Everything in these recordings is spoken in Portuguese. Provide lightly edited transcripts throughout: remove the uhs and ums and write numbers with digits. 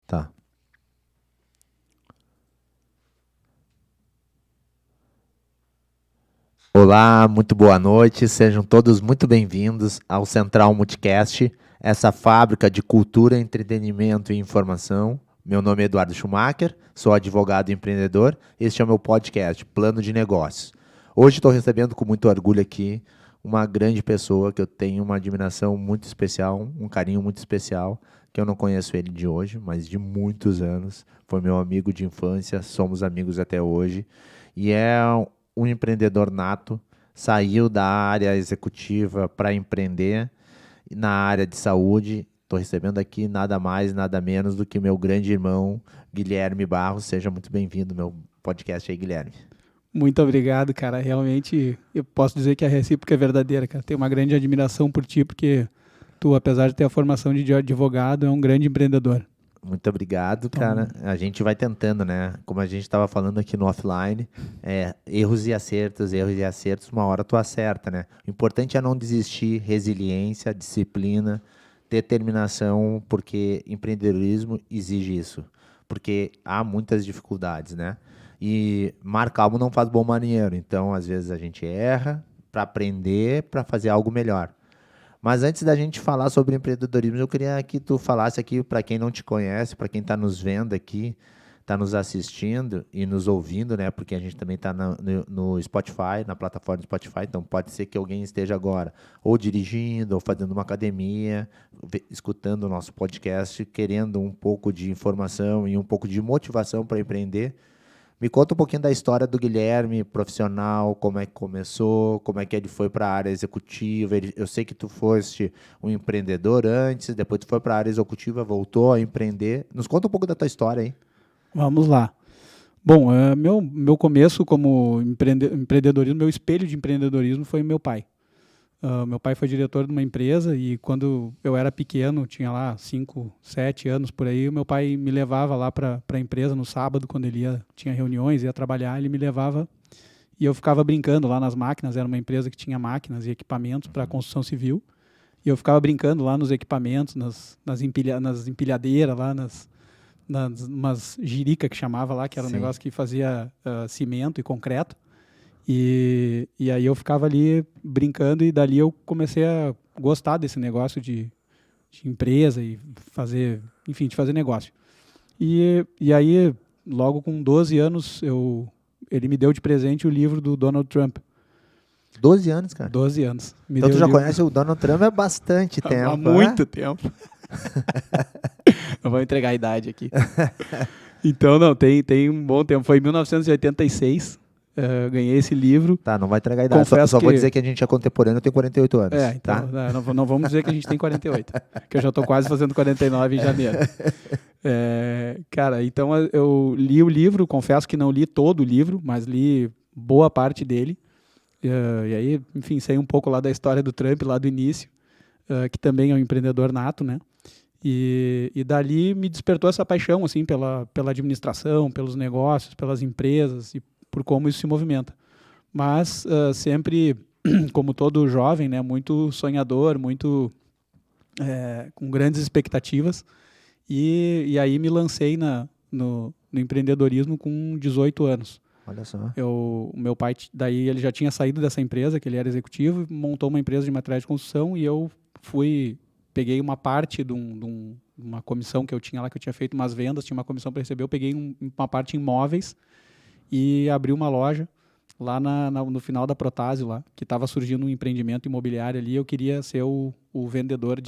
Tá. Olá, muito boa noite. Sejam todos muito bem-vindos ao Central Multicast, essa fábrica de cultura, entretenimento e informação. Meu nome é Eduardo Schumacher, sou advogado e empreendedor. Este é o meu podcast, Plano de Negócios. Hoje estou recebendo com muito orgulho aqui uma grande pessoa que eu tenho uma admiração muito especial, um carinho muito especial, que eu não conheço ele de hoje, mas de muitos anos. Foi meu amigo de infância, somos amigos até hoje. E é um empreendedor nato, saiu da área executiva para empreender na área de saúde. Estou recebendo aqui nada mais, nada menos do que meu grande irmão, Guilherme Barros. Seja muito bem-vindo ao meu podcast aí, Guilherme. Muito obrigado, cara. Realmente, eu posso dizer que a recíproca é verdadeira, cara. Tenho uma grande admiração por ti, porque tu, apesar de ter a formação de advogado, é um grande empreendedor. Muito obrigado, cara. Então, A gente vai tentando, né? Como a gente estava falando aqui no offline, erros e acertos, uma hora tu acerta, né? O importante é não desistir, resiliência, disciplina, determinação, porque empreendedorismo exige isso. Porque há muitas dificuldades, né? E mar calmo não faz bom marinheiro. Então, às vezes a gente erra para aprender, para fazer algo melhor. Mas antes da gente falar sobre empreendedorismo, eu queria que tu falasse aqui para quem não te conhece, para quem está nos vendo aqui, está nos assistindo e nos ouvindo, né? Porque a gente também está no Spotify, na plataforma do Spotify, então pode ser que alguém esteja agora ou dirigindo, ou fazendo uma academia, escutando o nosso podcast, querendo um pouco de informação e um pouco de motivação para empreender. Me conta um pouquinho da história do Guilherme, profissional, como é que começou, como é que ele foi para a área executiva. Eu sei que tu foste um empreendedor antes, depois tu foi para a área executiva, voltou a empreender. Nos conta um pouco da tua história aí. vamos lá. Bom, meu começo como empreendedorismo, meu espelho de empreendedorismo foi meu pai. Meu pai foi diretor de uma empresa e quando eu era pequeno, tinha lá 5, 7 anos por aí, o meu pai me levava lá para a empresa no sábado, quando ele tinha reuniões, ia trabalhar, ele me levava e eu ficava brincando lá nas máquinas. Era uma empresa que tinha máquinas e equipamentos para construção civil. E eu ficava brincando lá nos equipamentos, nas empilhadeiras, lá umas jirica que chamava lá, que era um Sim. negócio que fazia cimento e concreto. E aí eu ficava ali brincando e dali eu comecei a gostar desse negócio de empresa e fazer, enfim, de fazer negócio. E aí, logo com 12 anos, ele me deu de presente o livro do Donald Trump. 12 anos, cara. 12 anos. Me Então deu tu o já livro conhece o Donald Trump há bastante há tempo, né? muito tempo. Não vou entregar a idade aqui. Então, não, tem um bom tempo. Foi em 1986, ganhei esse livro. Tá, não vai entregar a idade. Confesso Só vou que... dizer que a gente é contemporâneo, eu tenho 48 anos, Então, tá? não vamos dizer que a gente tem 48, que eu já estou quase fazendo 49 em janeiro. Cara, então eu li o livro, confesso que não li todo o livro, mas li boa parte dele. E aí, enfim, sei um pouco lá da história do Trump, lá do início, que também é um empreendedor nato, né? E dali me despertou essa paixão assim pela administração, pelos negócios, pelas empresas e por como isso se movimenta. Mas sempre, como todo jovem, né, muito sonhador, muito com grandes expectativas. E aí me lancei no empreendedorismo com 18 anos. Olha só. O meu pai, daí ele já tinha saído dessa empresa, que ele era executivo, montou uma empresa de materiais de construção e eu peguei uma parte de uma comissão que eu tinha lá, que eu tinha feito umas vendas, tinha uma comissão para receber, eu peguei uma parte em imóveis e abri uma loja lá no final da Protásio, lá, que estava surgindo um empreendimento imobiliário ali, eu queria ser o vendedor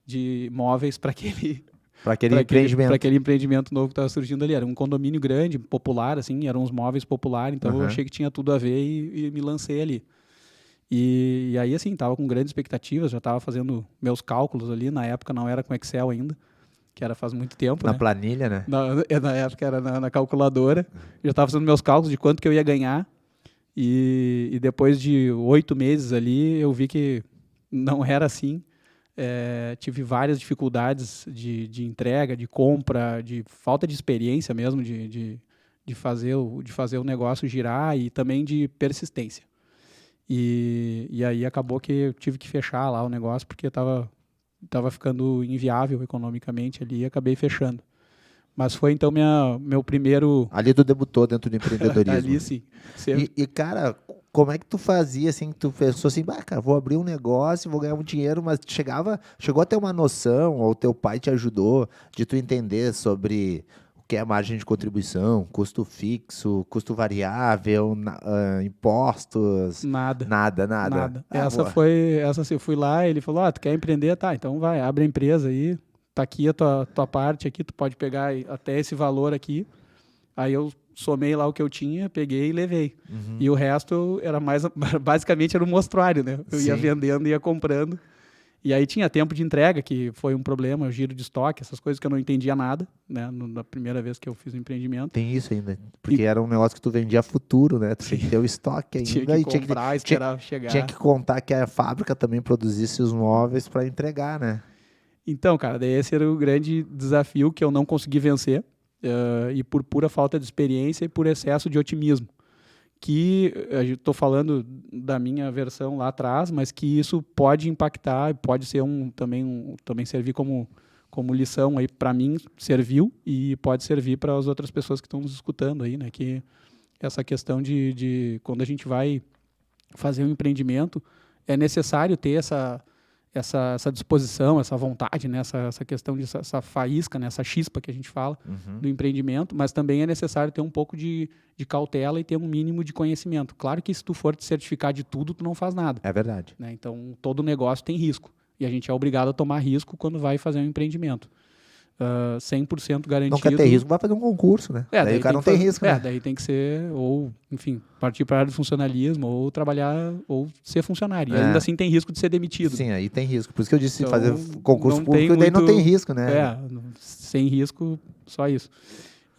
de imóveis para aquele... Para aquele empreendimento. Para aquele empreendimento novo que estava surgindo ali. Era um condomínio grande, popular, assim, eram uns móveis populares, então eu achei que tinha tudo a ver e me lancei ali. E aí, assim, estava com grandes expectativas, já estava fazendo meus cálculos ali, na época não era com Excel ainda, que era faz muito tempo, Na né? planilha, né? Na época era na calculadora, já estava fazendo meus cálculos de quanto que eu ia ganhar, e depois de 8 meses ali, eu vi que não era assim. Tive várias dificuldades de entrega, de compra, de falta de experiência mesmo, de fazer o negócio girar e também de persistência. E aí acabou que eu tive que fechar lá o negócio porque estava ficando inviável economicamente ali e acabei fechando. Mas foi, então, meu primeiro... Ali tu debutou dentro do empreendedorismo. Ali, sim. Cara, como é que tu fazia, assim, que tu pensou assim, cara, vou abrir um negócio, vou ganhar um dinheiro, mas chegou a ter uma noção, ou teu pai te ajudou, de tu entender sobre o que é margem de contribuição, custo fixo, custo variável, impostos, Nada. nada. Essa eu fui lá, ele falou, tu quer empreender? Tá, então vai, abre a empresa aí, tá aqui a tua parte aqui, tu pode pegar até esse valor aqui. Aí eu somei lá o que eu tinha, peguei e levei. E o resto basicamente era um mostruário, né? Eu ia vendendo, ia comprando. E aí tinha tempo de entrega, que foi um problema, o giro de estoque, essas coisas que eu não entendia nada, né? Na primeira vez que eu fiz o empreendimento. Tem isso ainda, porque era um negócio que tu vendia futuro, né? Tu tinha que ter o estoque ainda. Tinha que comprar, esperar chegar. Tinha que contar que a fábrica também produzisse os móveis para entregar, né? Então, cara, daí esse era o grande desafio que eu não consegui vencer, e por pura falta de experiência e por excesso de otimismo. Que eu estou falando da minha versão lá atrás, mas que isso pode impactar, pode ser também servir como lição aí para mim, serviu e pode servir para as outras pessoas que estão nos escutando aí, né? Que essa questão de quando a gente vai fazer um empreendimento, é necessário ter essa disposição, essa vontade, né? essa questão de essa faísca, né? Essa chispa que a gente fala do empreendimento, mas também é necessário ter um pouco de cautela e ter um mínimo de conhecimento. Claro que se tu for te certificar de tudo, tu não faz nada. É verdade. Né? Então, todo negócio tem risco. E a gente é obrigado a tomar risco quando vai fazer um empreendimento. 100% garantido. Não quer ter risco, vai fazer um concurso, né? Daí o cara não tem risco, né? Daí tem que ser, ou, enfim, partir para a área do funcionalismo, ou trabalhar, ou ser funcionário. E ainda assim tem risco de ser demitido. Sim, aí tem risco. Por isso que eu disse Então, fazer concurso público, daí não tem risco, né? Sem risco, só isso.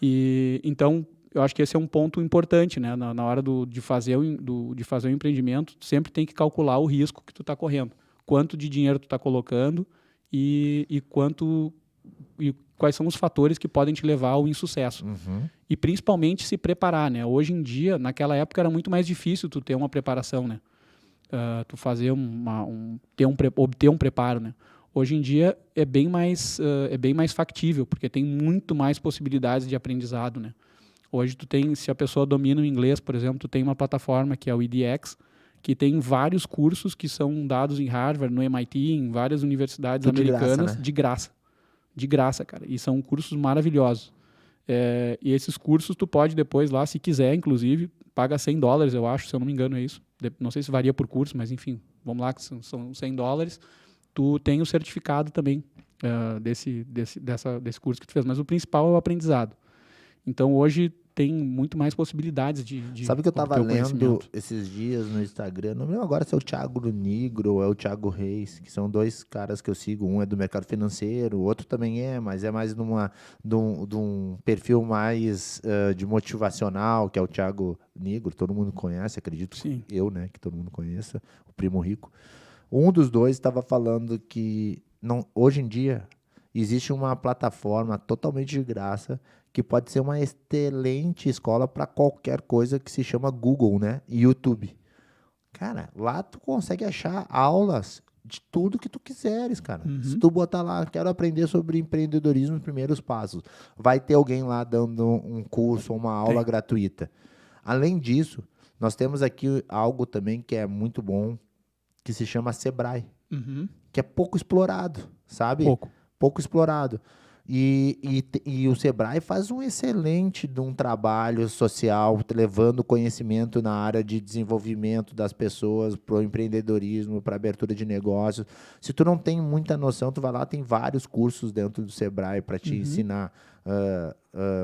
E, então, eu acho que esse é um ponto importante, né? Na hora de fazer o empreendimento, tu sempre tem que calcular o risco que tu está correndo. Quanto de dinheiro tu está colocando e quais são os fatores que podem te levar ao insucesso. E principalmente se preparar, né? Hoje em dia, naquela época era muito mais difícil tu ter uma preparação, né? Tu fazer obter um preparo, né? Hoje em dia é bem mais factível, porque tem muito mais possibilidades de aprendizado, né? Hoje se a pessoa domina o inglês, por exemplo, tu tem uma plataforma que é o edX, que tem vários cursos que são dados em Harvard, no MIT, em várias universidades americanas, de graça. De graça, cara. E são cursos maravilhosos. E esses cursos tu pode depois lá, se quiser, inclusive, paga $100, eu acho, se eu não me engano é isso. Não sei se varia por curso, mas enfim, vamos lá, que são $100. Tu tem o certificado também desse curso que tu fez. Mas o principal é o aprendizado. Então, hoje tem muito mais possibilidades de Sabe que eu estava lendo esses dias no Instagram, não lembro agora se é o Thiago Nigro ou é o Thiago Reis, que são dois caras que eu sigo, um é do mercado financeiro, o outro também mas é mais de um perfil mais de motivacional, que é o Thiago Nigro, todo mundo conhece, acredito. Sim. Eu, né, que todo mundo conheça, o Primo Rico. Um dos dois estava falando que hoje em dia existe uma plataforma totalmente de graça que pode ser uma excelente escola para qualquer coisa que se chama Google, né? E YouTube. Cara, lá tu consegue achar aulas de tudo que tu quiseres, cara. Se tu botar lá, quero aprender sobre empreendedorismo, os primeiros passos, vai ter alguém lá dando um curso ou uma aula gratuita. Além disso, nós temos aqui algo também que é muito bom, que se chama Sebrae, que é pouco explorado, sabe? Pouco explorado. E o Sebrae faz um excelente trabalho social, levando conhecimento na área de desenvolvimento das pessoas para o empreendedorismo, para abertura de negócios. Se tu não tem muita noção, tu vai lá, tem vários cursos dentro do Sebrae para te ensinar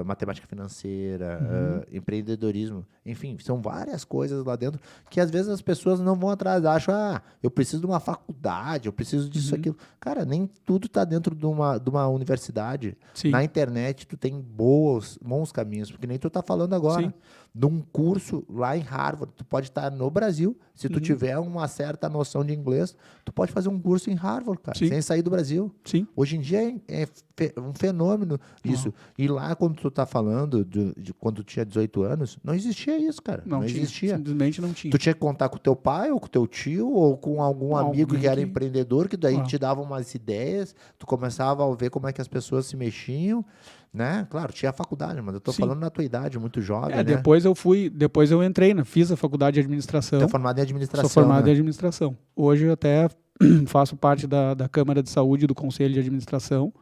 matemática financeira, empreendedorismo, enfim, são várias coisas lá dentro que às vezes as pessoas não vão atrás, acham, eu preciso de uma faculdade, eu preciso disso, aquilo. Cara, nem tudo está dentro de uma universidade. Sim. Na internet tu tem bons caminhos, porque nem tu tá falando agora. Sim. De um curso lá em Harvard, tu pode estar no Brasil, se tu tiver uma certa noção de inglês, tu pode fazer um curso em Harvard, cara, sem sair do Brasil. Sim. Hoje em dia é um fenômeno isso. E lá quando tu tá falando de quando tu tinha 18 anos, não existia isso, cara. Não tinha, existia. simplesmente não tinha. Tu tinha que contar com o teu pai, ou com o teu tio, ou com algum amigo que era empreendedor, que daí te dava umas ideias, tu começava a ver como é que as pessoas se mexiam, né? Claro, tinha a faculdade, mas eu tô falando na tua idade, muito jovem, né? Depois eu entrei, né? Fiz a faculdade de administração. Tu é formado em administração, Sou formado né? em administração. Hoje eu até faço parte da Câmara de Saúde, do Conselho de Administração.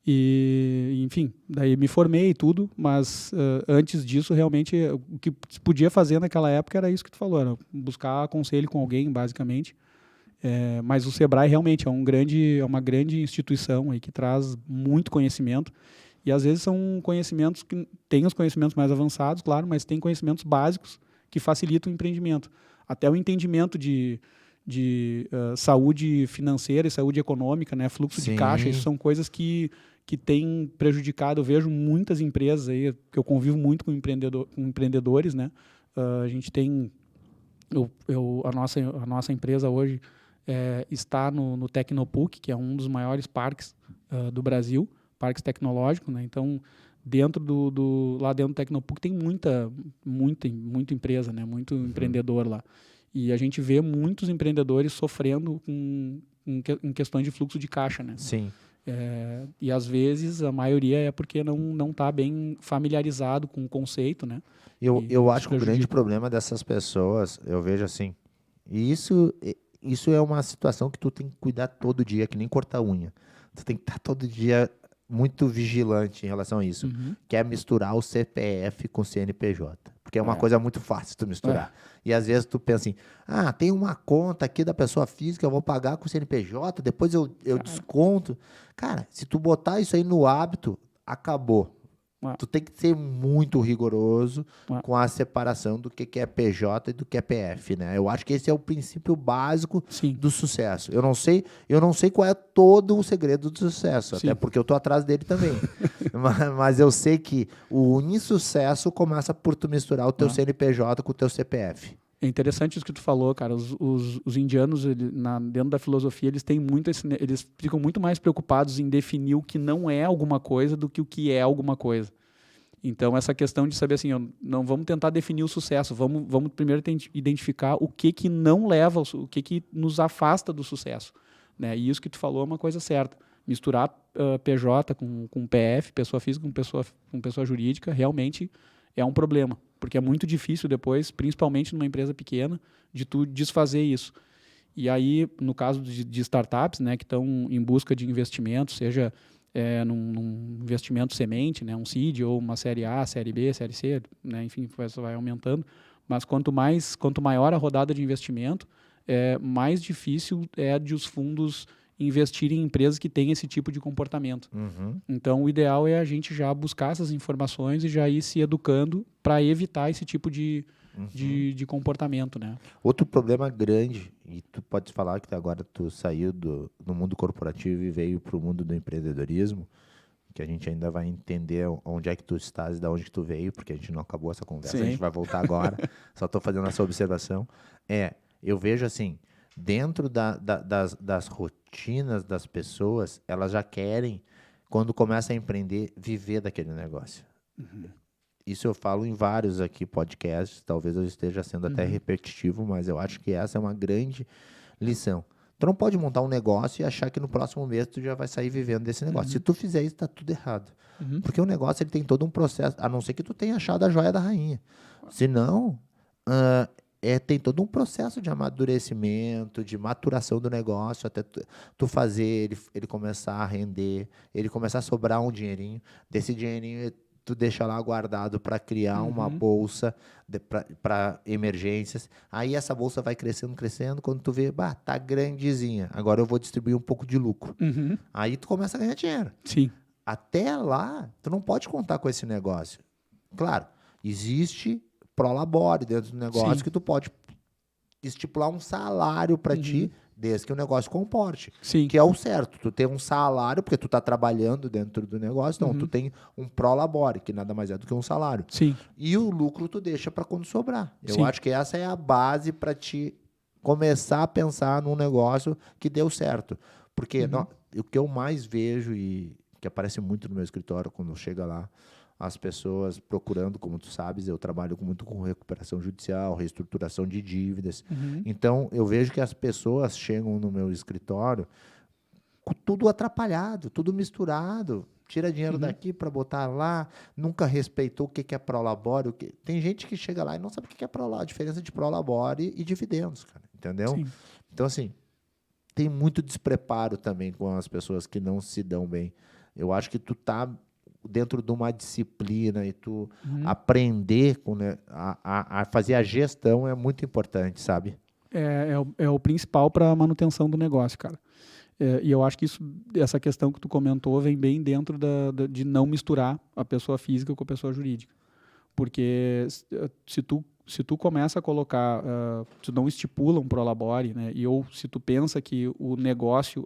E, enfim, daí me formei e tudo, mas antes disso, realmente, o que se podia fazer naquela época era isso que tu falou, era buscar conselho com alguém, basicamente. Mas o Sebrae realmente é uma grande instituição aí que traz muito conhecimento. E às vezes são conhecimentos que tem os conhecimentos mais avançados, claro, mas tem conhecimentos básicos que facilitam o empreendimento. Até o entendimento de saúde financeira e saúde econômica, né? Fluxo de caixa, isso são coisas que têm prejudicado. Eu vejo muitas empresas aí, que eu convivo muito com empreendedores, né? A gente tem a nossa empresa hoje está no Tecnopuc, que é um dos maiores parques do Brasil, parques tecnológicos, né? Então, lá dentro do Tecnopuc tem muita empresa, né? Muito empreendedor lá. E a gente vê muitos empreendedores sofrendo em questões de fluxo de caixa, né? Sim. E às vezes a maioria é porque não está bem familiarizado com o conceito, né? Eu acho que o grande problema dessas pessoas, eu vejo assim, e isso é uma situação que tu tem que cuidar todo dia, que nem cortar unha. Tu tem que estar todo dia muito vigilante em relação a isso, que é misturar o CPF com o CNPJ, porque é uma coisa muito fácil tu misturar. E às vezes tu pensa assim, tem uma conta aqui da pessoa física, eu vou pagar com o CNPJ, depois eu desconto. Cara, se tu botar isso aí no hábito, acabou. Tu tem que ser muito rigoroso com a separação do que é PJ e do que é PF, né? Eu acho que esse é o princípio básico do sucesso. Eu não sei qual é todo o segredo do sucesso, até porque eu tô atrás dele também. mas eu sei que o insucesso começa por tu misturar o teu CNPJ com o teu CPF. É interessante isso que tu falou, cara. Os indianos, dentro da filosofia, eles têm eles ficam muito mais preocupados em definir o que não é alguma coisa do que o que é alguma coisa. Então, essa questão de saber assim, não vamos tentar definir o sucesso, vamos primeiro identificar o que não leva, o que nos afasta do sucesso, né? E isso que tu falou é uma coisa certa. Misturar PJ com PF, pessoa física com pessoa jurídica, realmente é um problema, porque é muito difícil depois, principalmente numa empresa pequena, de tu desfazer isso. E aí, no caso de startups, né, que estão em busca de investimento, seja num investimento semente, né, um seed, ou uma série A, série B, série C, né, enfim, isso vai aumentando. Mas quanto maior a rodada de investimento, mais difícil é de os fundos investirem em empresas que têm esse tipo de comportamento. Então, o ideal é a gente já buscar essas informações e já ir se educando para evitar esse tipo de comportamento, né? Outro problema grande, e tu pode falar que agora tu saiu do mundo corporativo e veio para o mundo do empreendedorismo, que a gente ainda vai entender onde é que tu estás e de onde que tu veio, porque a gente não acabou essa conversa, a gente vai voltar agora, só estou fazendo essa observação. Eu vejo assim, dentro das rotinas das pessoas, elas já querem, quando começa a empreender, viver daquele negócio. Isso eu falo em vários aqui podcasts, talvez eu esteja sendo até repetitivo, mas eu acho que essa é uma grande lição. Tu não pode montar um negócio e achar que no próximo mês tu já vai sair vivendo desse negócio. Se tu fizer isso, tá tudo errado. Porque o negócio ele tem todo um processo, a não ser que tu tenha achado a joia da rainha. Senão, tem todo um processo de amadurecimento, de maturação do negócio, até tu fazer ele começar a render, ele começar a sobrar um dinheirinho. Desse dinheirinho tu deixa lá guardado para criar uma bolsa para emergências. Aí essa bolsa vai crescendo, quando tu vê, tá grandezinha, agora eu vou distribuir um pouco de lucro. Aí tu começa a ganhar dinheiro. Sim. Até lá, tu não pode contar com esse negócio. Claro, existe prolabore dentro do negócio que tu pode estipular um salário para ti, desde que o negócio comporte. Sim. Que é o certo. Tu tem um salário, porque tu tá trabalhando dentro do negócio, então tu tem um prolabore, que nada mais é do que um salário. Sim. E o lucro tu deixa para quando sobrar. Eu acho que essa é a base para ti começar a pensar num negócio que deu certo. Porque o que eu mais vejo, e que aparece muito no meu escritório quando chega lá, as pessoas procurando, como tu sabes, eu trabalho muito com recuperação judicial, reestruturação de dívidas. Então, eu vejo que as pessoas chegam no meu escritório com tudo atrapalhado, tudo misturado. Tira dinheiro daqui para botar lá, nunca respeitou o que é prolabore. Tem gente que chega lá e não sabe o que é prolabore, a diferença de prolabore e dividendos, cara, entendeu? Sim. Então, assim, tem muito despreparo também com as pessoas que não se dão bem. Eu acho que tu tá dentro de uma disciplina e tu aprender a fazer a gestão é muito importante, sabe? É o principal para a manutenção do negócio, cara. E eu acho que essa questão que tu comentou vem bem dentro de não misturar a pessoa física com a pessoa jurídica. Porque se tu começa a colocar, tu não estipula um prolabore, né? Ou se tu pensa que o negócio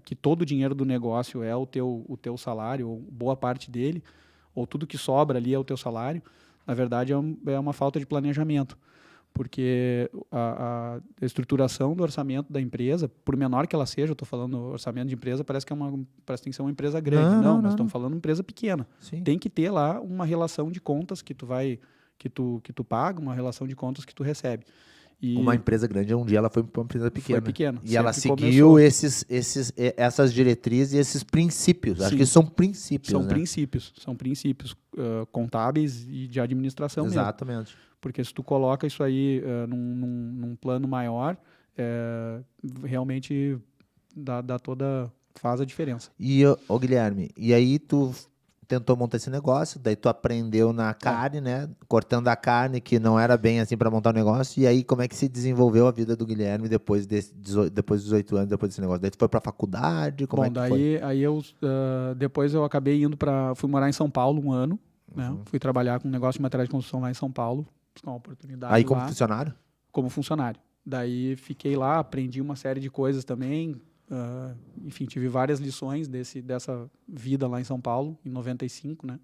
que todo o dinheiro do negócio é o teu salário, ou boa parte dele, ou tudo que sobra ali é o teu salário, na verdade é uma falta de planejamento. Porque a estruturação do orçamento da empresa, por menor que ela seja, eu estou falando orçamento de empresa, parece que tem que ser uma empresa grande. Não, nós estamos falando de empresa pequena. Sim. Tem que ter lá uma relação de contas que tu paga, uma relação de contas que tu recebe. E uma empresa grande, um dia ela foi para uma empresa pequena. foi pequena. E ela seguiu começou. essas diretrizes e esses princípios. Acho Sim. que são princípios, São né? São princípios contábeis e de administração mesmo. Exatamente. Porque se tu coloca isso aí num plano maior, realmente faz a diferença. E, ô Guilherme, e aí tu tentou montar esse negócio, daí tu aprendeu na carne, né? Cortando a carne, que não era bem assim para montar o negócio. E aí, como é que se desenvolveu a vida do Guilherme depois dos 18 anos, depois desse negócio? Daí tu foi pra faculdade? Como é que foi? Aí depois eu acabei fui morar em São Paulo um ano, né? Fui trabalhar com um negócio de materiais de construção lá em São Paulo, buscar uma oportunidade Aí como lá, funcionário? como funcionário. Daí fiquei lá, aprendi uma série de coisas também. Enfim, tive várias lições dessa vida lá em São Paulo, em 95, né?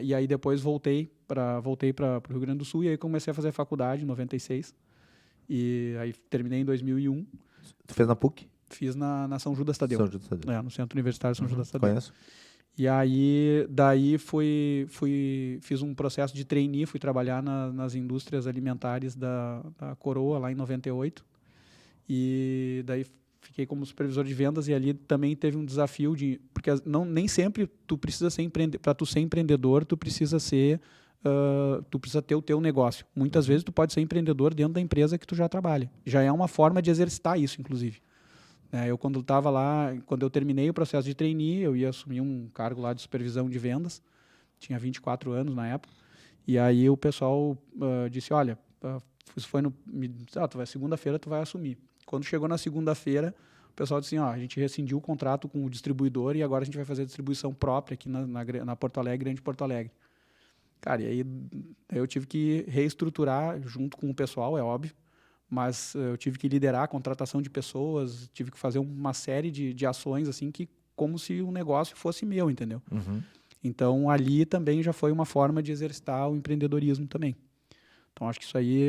E aí depois voltei para o Rio Grande do Sul e aí comecei a fazer faculdade em 96. E aí terminei em 2001. Tu fez na PUC? Fiz na São Judas Tadeu. São Judas Tadeu. No Centro Universitário São Judas Tadeu. Conheço. E aí, daí fiz um processo de trainee, fui trabalhar nas indústrias alimentares da Coroa, lá em 98. E daí fiquei como supervisor de vendas e ali também teve um desafio porque nem sempre tu precisa ser para tu ser empreendedor, tu precisa ter o teu negócio. Muitas vezes tu pode ser empreendedor dentro da empresa que tu já trabalha. Já é uma forma de exercitar isso, inclusive. Eu, quando estava lá, quando eu terminei o processo de trainee, eu ia assumir um cargo lá de supervisão de vendas. Tinha 24 anos na época. E aí o pessoal disse, olha, isso foi segunda-feira tu vai assumir. Quando chegou na segunda-feira, o pessoal disse assim, a gente rescindiu o contrato com o distribuidor e agora a gente vai fazer a distribuição própria aqui na Porto Alegre, Grande Porto Alegre. Cara, e aí eu tive que reestruturar junto com o pessoal, é óbvio, mas eu tive que liderar a contratação de pessoas, tive que fazer uma série de ações, assim, como se o negócio fosse meu, entendeu? Então, ali também já foi uma forma de exercitar o empreendedorismo também. Então, acho que isso aí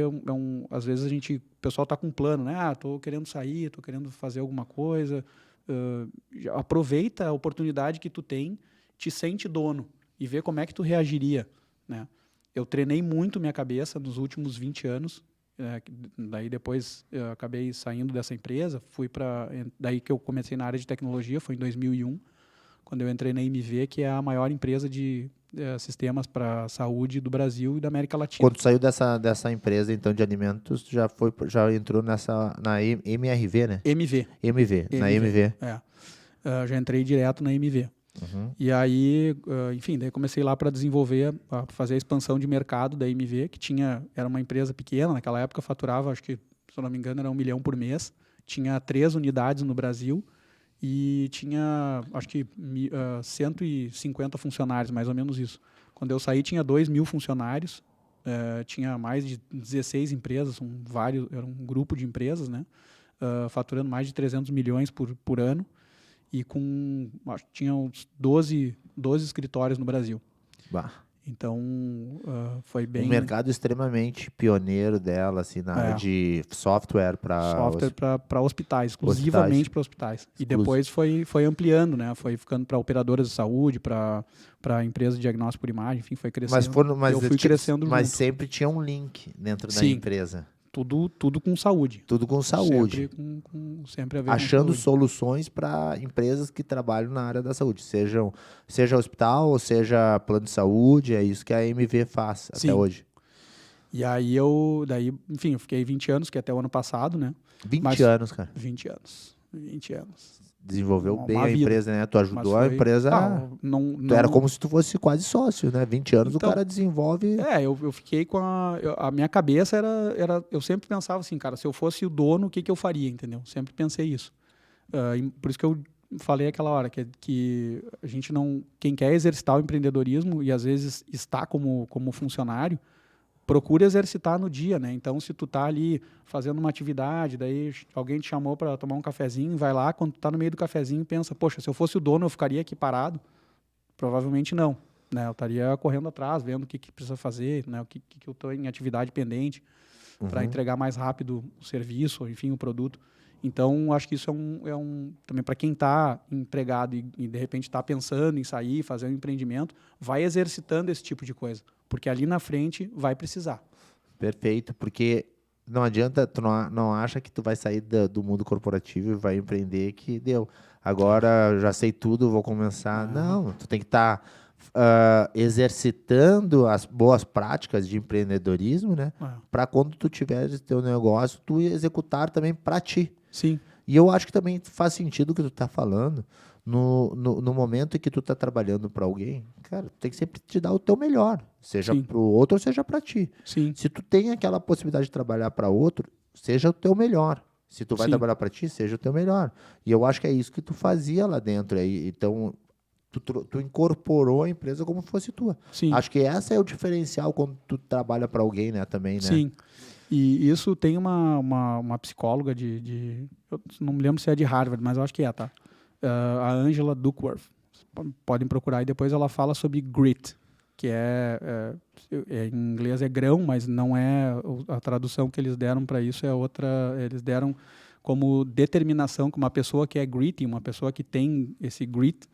às vezes o pessoal está com um plano, né? Estou querendo sair, estou querendo fazer alguma coisa. Aproveita a oportunidade que tu tem, te sente dono e vê como é que tu reagiria, né? Eu treinei muito minha cabeça nos últimos 20 anos. Daí depois eu acabei saindo dessa empresa, daí que eu comecei na área de tecnologia, foi em 2001, quando eu entrei na MV, que é a maior empresa de sistemas para saúde do Brasil e da América Latina. Quando saiu dessa empresa, então, de alimentos, já entrou na MRV, né? MV. Na MV. Já entrei direto na MV. E aí, enfim, daí comecei lá para desenvolver, para fazer a expansão de mercado da MV, que era uma empresa pequena, naquela época faturava, acho que, se eu não me engano, era 1 milhão por mês, tinha 3 unidades no Brasil e tinha, acho que, 150 funcionários, mais ou menos isso. Quando eu saí, tinha 2.000 funcionários, tinha mais de 16 empresas, era um grupo de empresas, né, faturando mais de 300 milhões por ano. E tinha uns 12 escritórios no Brasil. Bah. Então, foi bem... Um mercado extremamente pioneiro dela, assim, na área de software para hospitais, exclusivamente para hospitais. E depois foi ampliando, né? Foi ficando para operadoras de saúde, para empresas de diagnóstico por imagem, enfim, foi crescendo. Eu fui crescendo junto. Mas sempre tinha um link dentro da empresa. Tudo com saúde. Tudo com saúde. Sempre a ver achando com soluções para empresas que trabalham na área da saúde. Seja hospital ou seja plano de saúde, é isso que a MV faz até hoje. E aí enfim, eu fiquei 20 anos, que é até o ano passado, né? 20 anos, cara. 20 anos. Desenvolveu bem a empresa, né? Tu ajudou a empresa. Tu era como se tu fosse quase sócio, né? 20 anos então, o cara desenvolve. Eu fiquei com a minha cabeça era. Eu sempre pensava assim, cara, se eu fosse o dono, o que eu faria, entendeu? Sempre pensei isso. Por isso que eu falei aquela hora que a gente não. Quem quer exercitar o empreendedorismo e às vezes está como funcionário, procura exercitar no dia, né? Então, se tu tá ali fazendo uma atividade, daí alguém te chamou para tomar um cafezinho, vai lá, quando tu tá no meio do cafezinho, pensa, poxa, se eu fosse o dono, eu ficaria aqui parado? Provavelmente não, né? Eu estaria correndo atrás, vendo o que precisa fazer, né? O que eu tô em atividade pendente para entregar mais rápido o serviço, ou, enfim, o produto. Então, acho que isso também para quem está empregado e de repente está pensando em sair, fazer um empreendimento, vai exercitando esse tipo de coisa, porque ali na frente vai precisar. Perfeito, porque não adianta, tu não acha que tu vai sair do mundo corporativo e vai empreender que deu. Agora já sei tudo, vou começar. Não, tu tem que estar exercitando as boas práticas de empreendedorismo, né? Para quando tu tiveres teu negócio, tu executar também para ti. Sim. E eu acho que também faz sentido o que tu tá falando. No momento em que tu tá trabalhando para alguém, cara, tu tem que sempre te dar o teu melhor. Seja para o outro ou seja para ti. Sim. Se tu tem aquela possibilidade de trabalhar para outro, seja o teu melhor. Se tu vai trabalhar para ti, seja o teu melhor. E eu acho que é isso que tu fazia lá dentro. Aí. Então, tu incorporou a empresa como se fosse tua. Sim. Acho que essa é o diferencial quando tu trabalha para alguém, né? Também, né? Sim. E isso tem uma psicóloga eu não me lembro se é de Harvard, mas eu acho que é, tá? A Angela Duckworth. Podem procurar. E depois ela fala sobre grit, que em inglês é grão, mas não é a tradução que eles deram para isso é outra. Eles deram como determinação que uma pessoa que é gritty, uma pessoa que tem esse grit,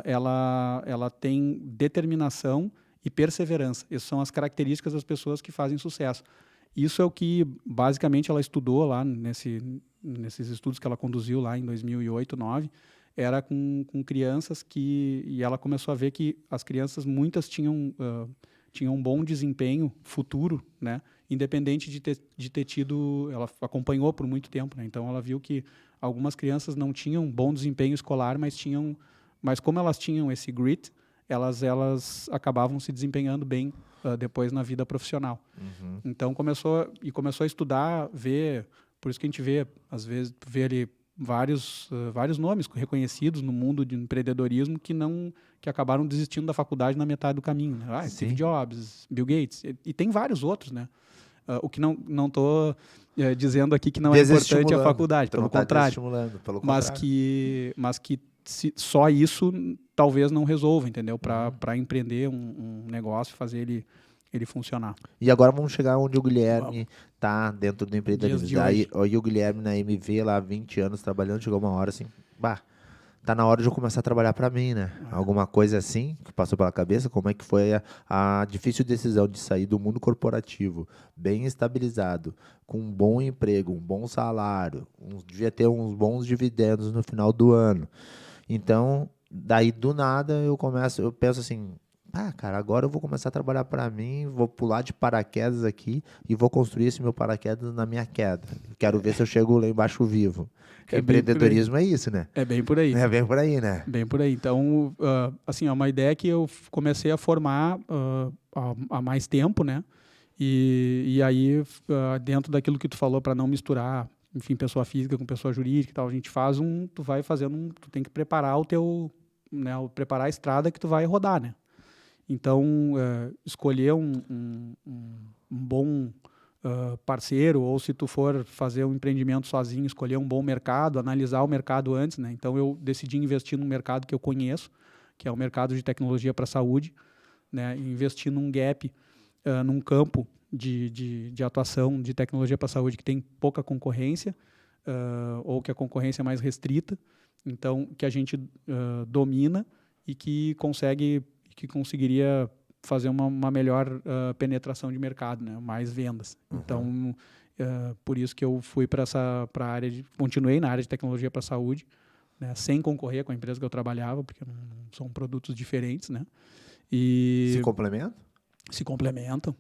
ela tem determinação e perseverança. Essas são as características das pessoas que fazem sucesso. Isso é o que, basicamente, ela estudou lá nesses estudos que ela conduziu lá em 2008, 2009, era com crianças e ela começou a ver que as crianças, muitas tinham um bom desempenho futuro, né? Independente de ter tido... Ela acompanhou por muito tempo, né? Então, ela viu que algumas crianças não tinham bom desempenho escolar, mas como elas tinham esse grit, elas acabavam se desempenhando bem depois na vida profissional. Então começou a estudar, ver, por isso que a gente vê, às vezes, ali vários nomes reconhecidos no mundo de empreendedorismo que acabaram desistindo da faculdade na metade do caminho. Né? Steve Jobs, Bill Gates, e tem vários outros, né? O que não estou dizendo aqui que não é importante a faculdade, pelo contrário. Mas que só isso talvez não resolva, entendeu? Para empreender um negócio, fazer ele funcionar. E agora vamos chegar onde o Guilherme está dentro do empreendedorismo. Aí o Guilherme na MV lá há 20 anos trabalhando, chegou uma hora assim, tá na hora de eu começar a trabalhar para mim, né? Alguma coisa assim que passou pela cabeça, como é que foi a difícil decisão de sair do mundo corporativo, bem estabilizado, com um bom emprego, um bom salário, devia ter uns bons dividendos no final do ano. Então, daí do nada eu penso assim, cara, agora eu vou começar a trabalhar para mim, vou pular de paraquedas aqui e vou construir esse meu paraquedas na minha queda. Quero ver se eu chego lá embaixo vivo. Empreendedorismo é isso, né? É bem por aí. É bem por aí, né? Bem por aí. Então, assim, é uma ideia que eu comecei a formar há mais tempo, né? E aí, dentro daquilo que tu falou, para não misturar, enfim, pessoa física com pessoa jurídica e tal, a gente tu vai fazendo tu tem que preparar preparar a estrada que tu vai rodar, né? Então, escolher um bom parceiro, ou se tu for fazer um empreendimento sozinho, escolher um bom mercado, analisar o mercado antes, né? Então, eu decidi investir num mercado que eu conheço, que é o mercado de tecnologia para a saúde, né, investir num gap, num campo de atuação de tecnologia para a saúde que tem pouca concorrência, ou que a concorrência é mais restrita, então que a gente domina e que conseguiria fazer uma melhor penetração de mercado, né, mais vendas. Então, por isso que eu fui para a área continuei na área de tecnologia para a saúde, né, sem concorrer com a empresa que eu trabalhava, porque não são produtos diferentes, né? E Se complementam? se complementam.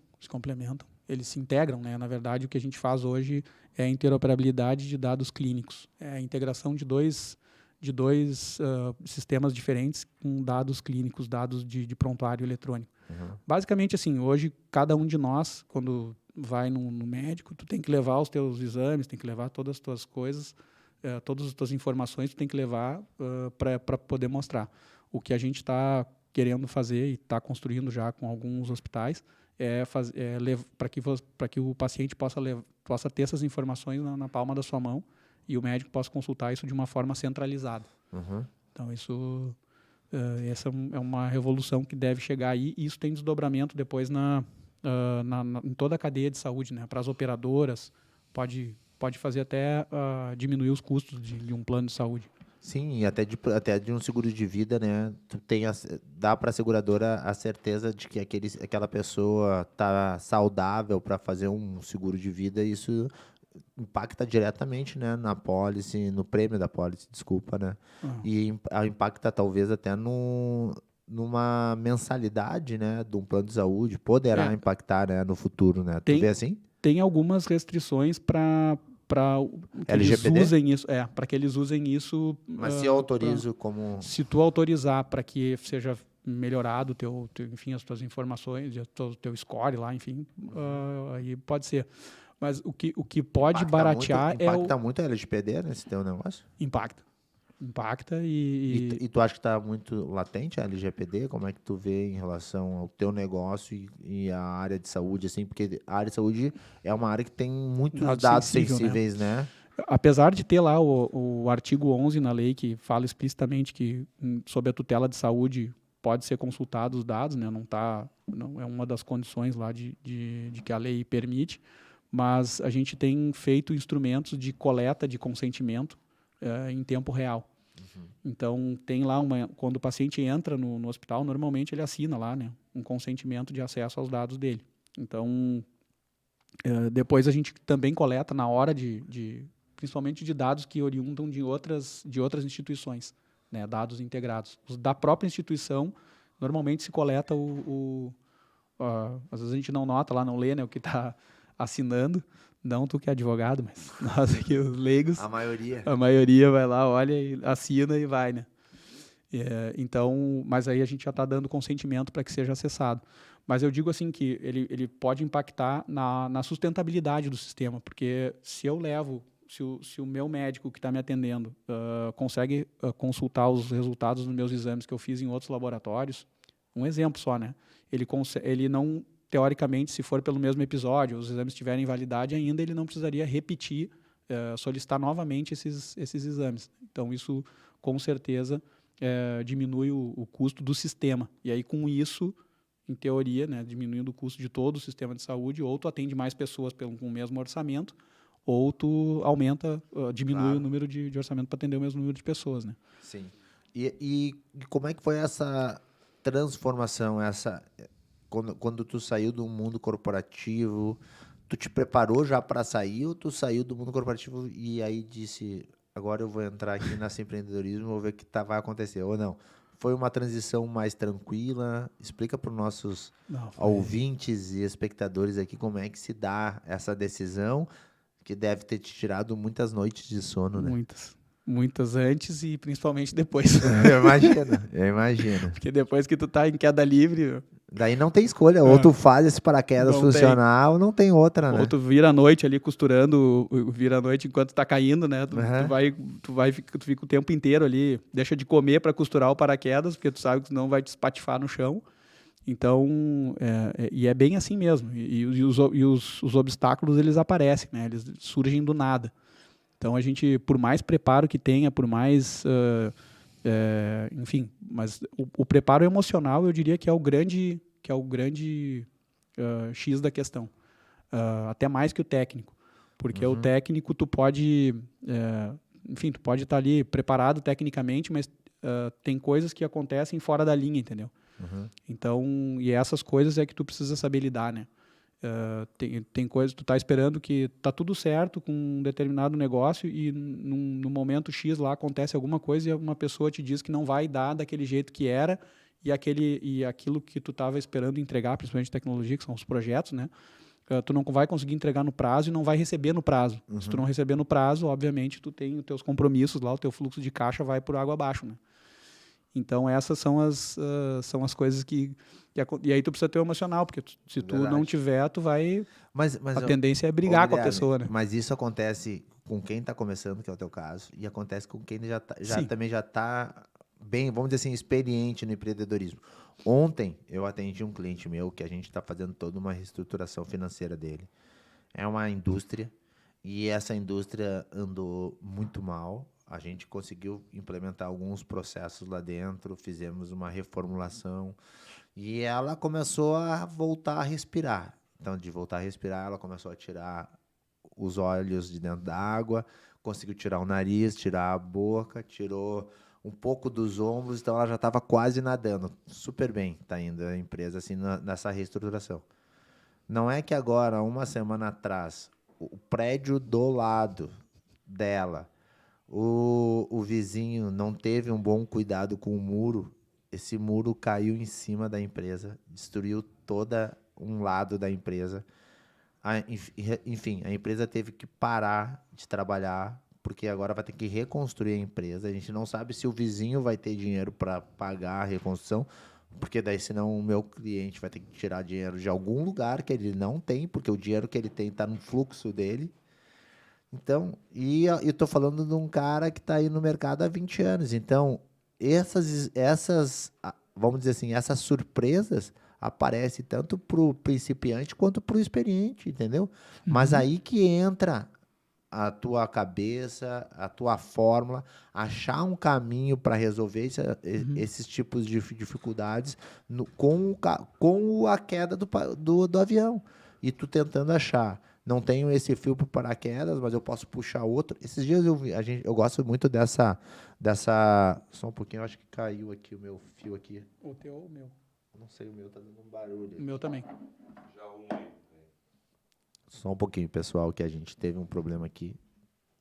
Eles se integram, né? Na verdade, o que a gente faz hoje é a interoperabilidade de dados clínicos, é a integração de dois sistemas diferentes com dados clínicos, dados de prontuário eletrônico. Basicamente, assim, hoje cada um de nós, quando vai no médico, tu tem que levar os teus exames, tem que levar todas as tuas coisas, todas as tuas informações, tu tem que levar para poder mostrar. O que a gente está querendo fazer e está construindo já com alguns hospitais para que o paciente possa ter essas informações na palma da sua mão e o médico possa consultar isso de uma forma centralizada. Então, essa é uma revolução que deve chegar aí, e isso tem desdobramento depois em toda a cadeia de saúde, né? Para as operadoras, pode fazer até diminuir os custos de um plano de saúde. Sim, e até de um seguro de vida, né? Dá para a seguradora a certeza de que aquela pessoa está saudável para fazer um seguro de vida, e isso impacta diretamente, né, na pólice, no prêmio da pólice, desculpa, né? E impacta talvez até numa mensalidade, né, de um plano de saúde, poderá impactar, né, no futuro, né? Tu vê assim? Tem algumas restrições para que LGPD? eles usem isso, para que eles usem isso. Mas se eu autorizo como... Se tu autorizar para que seja melhorado enfim, as tuas informações, o teu score lá, enfim, aí pode ser. Mas o que pode baratear impacta muito a LGPD nesse teu negócio? Impacta E tu acha que está muito latente a LGPD? Como é que tu vê em relação ao teu negócio e à área de saúde, assim? Porque a área de saúde é uma área que tem muitos dados sensíveis, né? Apesar de ter lá o artigo 11 na lei que fala explicitamente que sob a tutela de saúde pode ser consultado os dados, né? Não é uma das condições lá de que a lei permite, mas a gente tem feito instrumentos de coleta de consentimento em tempo real. Então, tem lá quando o paciente entra no hospital, normalmente ele assina lá, né, um consentimento de acesso aos dados dele. Então, depois a gente também coleta na hora principalmente de dados que oriundam de outras instituições, né, dados integrados. Os da própria instituição, normalmente se coleta às vezes a gente não nota lá, não lê, né, o que está assinando. Não tu que é advogado, mas nós aqui, os leigos. A maioria vai lá, olha, e assina e vai, né? Então, mas aí a gente já está dando consentimento para que seja acessado. Mas eu digo assim que ele pode impactar na sustentabilidade do sistema, porque se o meu médico que está me atendendo consegue consultar os resultados dos meus exames que eu fiz em outros laboratórios, um exemplo só, né? Ele não... Teoricamente, se for pelo mesmo episódio, os exames tiverem validade ainda, ele não precisaria repetir, solicitar novamente esses exames. Então, isso, com certeza, diminui o custo do sistema. E aí, com isso, em teoria, né, diminuindo o custo de todo o sistema de saúde, ou tu atende mais pessoas com o mesmo orçamento, ou tu diminui o número de orçamento para atender o mesmo número de pessoas, né? Sim. E como é que foi essa transformação, quando tu saiu do mundo corporativo, tu te preparou já para sair, ou tu saiu do mundo corporativo e aí disse, agora eu vou entrar aqui nesse empreendedorismo, vou ver o que vai acontecer, ou não? Foi uma transição mais tranquila? Explica para os nossos ouvintes e espectadores aqui como é que se dá essa decisão, que deve ter te tirado muitas noites de sono, né? Muitas antes e principalmente depois. Eu imagino. Porque depois que tu tá em queda livre... Daí não tem escolha, ou tu faz esse paraquedas funcionar, ou não tem outra, né? Ou tu vira a noite ali costurando, vira a noite enquanto tá caindo, né? Tu fica o tempo inteiro ali, deixa de comer para costurar o paraquedas, porque tu sabe que senão vai te espatifar no chão. Então, e é bem assim mesmo. E os obstáculos, eles aparecem, né? Eles surgem do nada. Então, a gente, por mais preparo que tenha, por mais... enfim, mas o preparo emocional, eu diria que é o grande que é o grande X da questão. Até mais que o técnico. Porque o técnico, tu pode... enfim, tu pode estar ali preparado tecnicamente, mas tem coisas que acontecem fora da linha, entendeu? Então, e essas coisas é que tu precisa saber lidar, né? Tem coisas, tu tá esperando que tá tudo certo com um determinado negócio e no momento X lá acontece alguma coisa e uma pessoa te diz que não vai dar daquele jeito que era e aquilo que tu estava esperando entregar, principalmente tecnologia, que são os projetos, né? Tu não vai conseguir entregar no prazo e não vai receber no prazo. Se tu não receber no prazo, obviamente, tu tem os teus compromissos lá, o teu fluxo de caixa vai por água abaixo, né? Então, essas são as coisas que... E aí tu precisa ter o emocional, porque se tu não tiver, tu vai... a tendência é brigar com a pessoa, né? Mas isso acontece com quem está começando, que é o teu caso, e acontece com quem também já está bem, vamos dizer assim, experiente no empreendedorismo. Ontem, eu atendi um cliente meu que a gente está fazendo toda uma reestruturação financeira dele. É uma indústria, e essa indústria andou muito mal. A gente conseguiu implementar alguns processos lá dentro, fizemos uma reformulação e ela começou a voltar a respirar. Então, de voltar a respirar, ela começou a tirar os olhos de dentro da água, conseguiu tirar o nariz, tirar a boca, tirou um pouco dos ombros, então ela já estava quase nadando. Super bem está indo a empresa assim, nessa reestruturação. Não é que agora, uma semana atrás, o prédio do lado dela, o vizinho não teve um bom cuidado com o muro, esse muro caiu em cima da empresa, destruiu todo um lado da empresa. Enfim, a empresa teve que parar de trabalhar, porque agora vai ter que reconstruir a empresa. A gente não sabe se o vizinho vai ter dinheiro para pagar a reconstrução, porque daí senão o meu cliente vai ter que tirar dinheiro de algum lugar que ele não tem, porque o dinheiro que ele tem está no fluxo dele. Então, e eu estou falando de um cara que está aí no mercado há 20 anos. Então, vamos dizer assim, essas surpresas aparecem tanto para o principiante quanto para o experiente, entendeu? Mas aí que entra a tua cabeça, a tua fórmula, achar um caminho para resolver esses tipos de dificuldades com a queda do avião. E tu tentando achar. Não tenho esse fio para paraquedas, mas eu posso puxar outro. Esses dias eu gosto muito dessa... Só um pouquinho, eu acho que caiu aqui o meu fio aqui. O teu ou o meu? Não sei, o meu tá dando um barulho. O meu também. Já arrumei. Só um pouquinho, pessoal, que a gente teve um problema aqui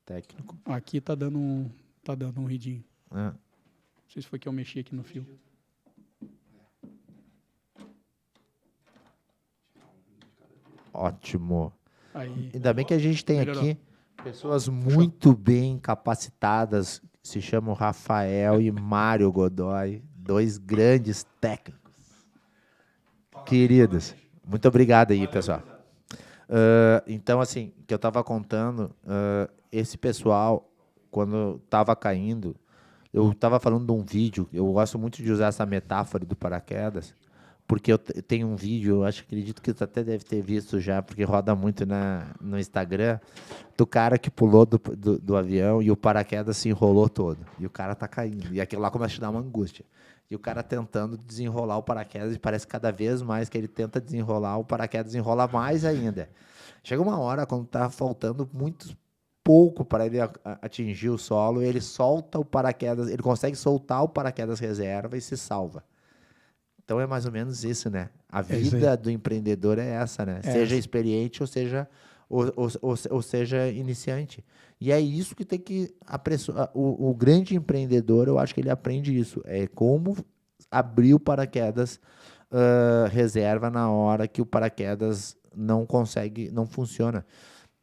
técnico. Aqui tá dando um ridinho. Ah. Não sei se foi que eu mexi aqui no fio. Ótimo. Aí. Ainda bem que a gente tem Melhorou. aqui pessoas muito bem capacitadas, se chamam Rafael e Mário Godoy, dois grandes técnicos. Queridos, muito obrigado aí, pessoal. Então, assim, que eu estava contando, esse pessoal, quando estava caindo, eu estava falando de um vídeo, eu gosto muito de usar essa metáfora do paraquedas, porque eu tenho um vídeo, acredito que tu até deve ter visto já, porque roda muito no Instagram, do cara que pulou do avião e o paraquedas se enrolou todo. E o cara tá caindo. E aquilo lá começa a te dar uma angústia. E o cara tentando desenrolar o paraquedas, e parece que cada vez mais que ele tenta desenrolar, o paraquedas enrola mais ainda. Chega uma hora, quando tá faltando muito pouco para ele atingir o solo, ele solta o paraquedas, ele consegue soltar o paraquedas reserva e se salva. Então é mais ou menos isso, né? A vida do empreendedor é essa, né? Seja experiente ou seja iniciante. E é isso que tem que o grande empreendedor, eu acho que ele aprende isso. É como abrir o paraquedas reserva na hora que o paraquedas não funciona.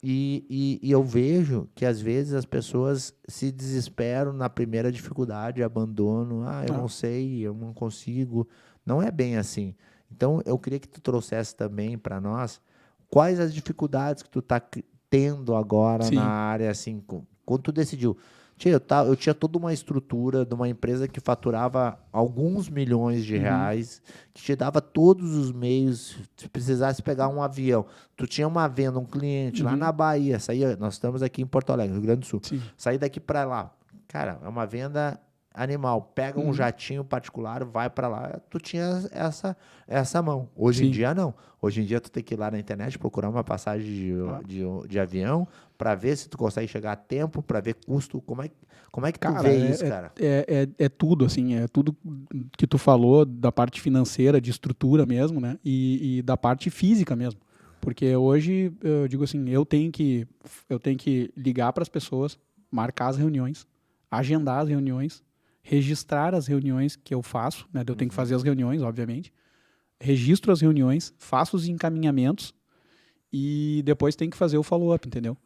E eu vejo que, às vezes, as pessoas se desesperam na primeira dificuldade, abandonam. Eu não sei, eu não consigo. Não é bem assim. Então, eu queria que tu trouxesse também para nós quais as dificuldades que tu está tendo agora na área, assim, quando tu decidiu. Eu tinha toda uma estrutura de uma empresa que faturava alguns milhões de reais, que te dava todos os meios, se precisasse pegar um avião. Tu tinha uma venda, um cliente lá na Bahia, nós estamos aqui em Porto Alegre, Rio Grande do Sul. Sair daqui para lá. Cara, é uma venda animal. Pega um jatinho particular, vai para lá, tu tinha essa mão. Hoje em Sim. dia, não. Hoje em dia, tu tem que ir lá na internet, procurar uma passagem de avião, para ver se tu consegue chegar a tempo, para ver custo. Como é que tu Cara, vê isso, cara? é tudo, assim, é tudo que tu falou da parte financeira, de estrutura mesmo, né? E da parte física mesmo. Porque hoje, eu digo assim, eu tenho que ligar para as pessoas, marcar as reuniões, agendar as reuniões, registrar as reuniões que eu faço, né? Eu tenho que fazer as reuniões, obviamente. Registro as reuniões, faço os encaminhamentos e depois tem que fazer o follow-up, entendeu?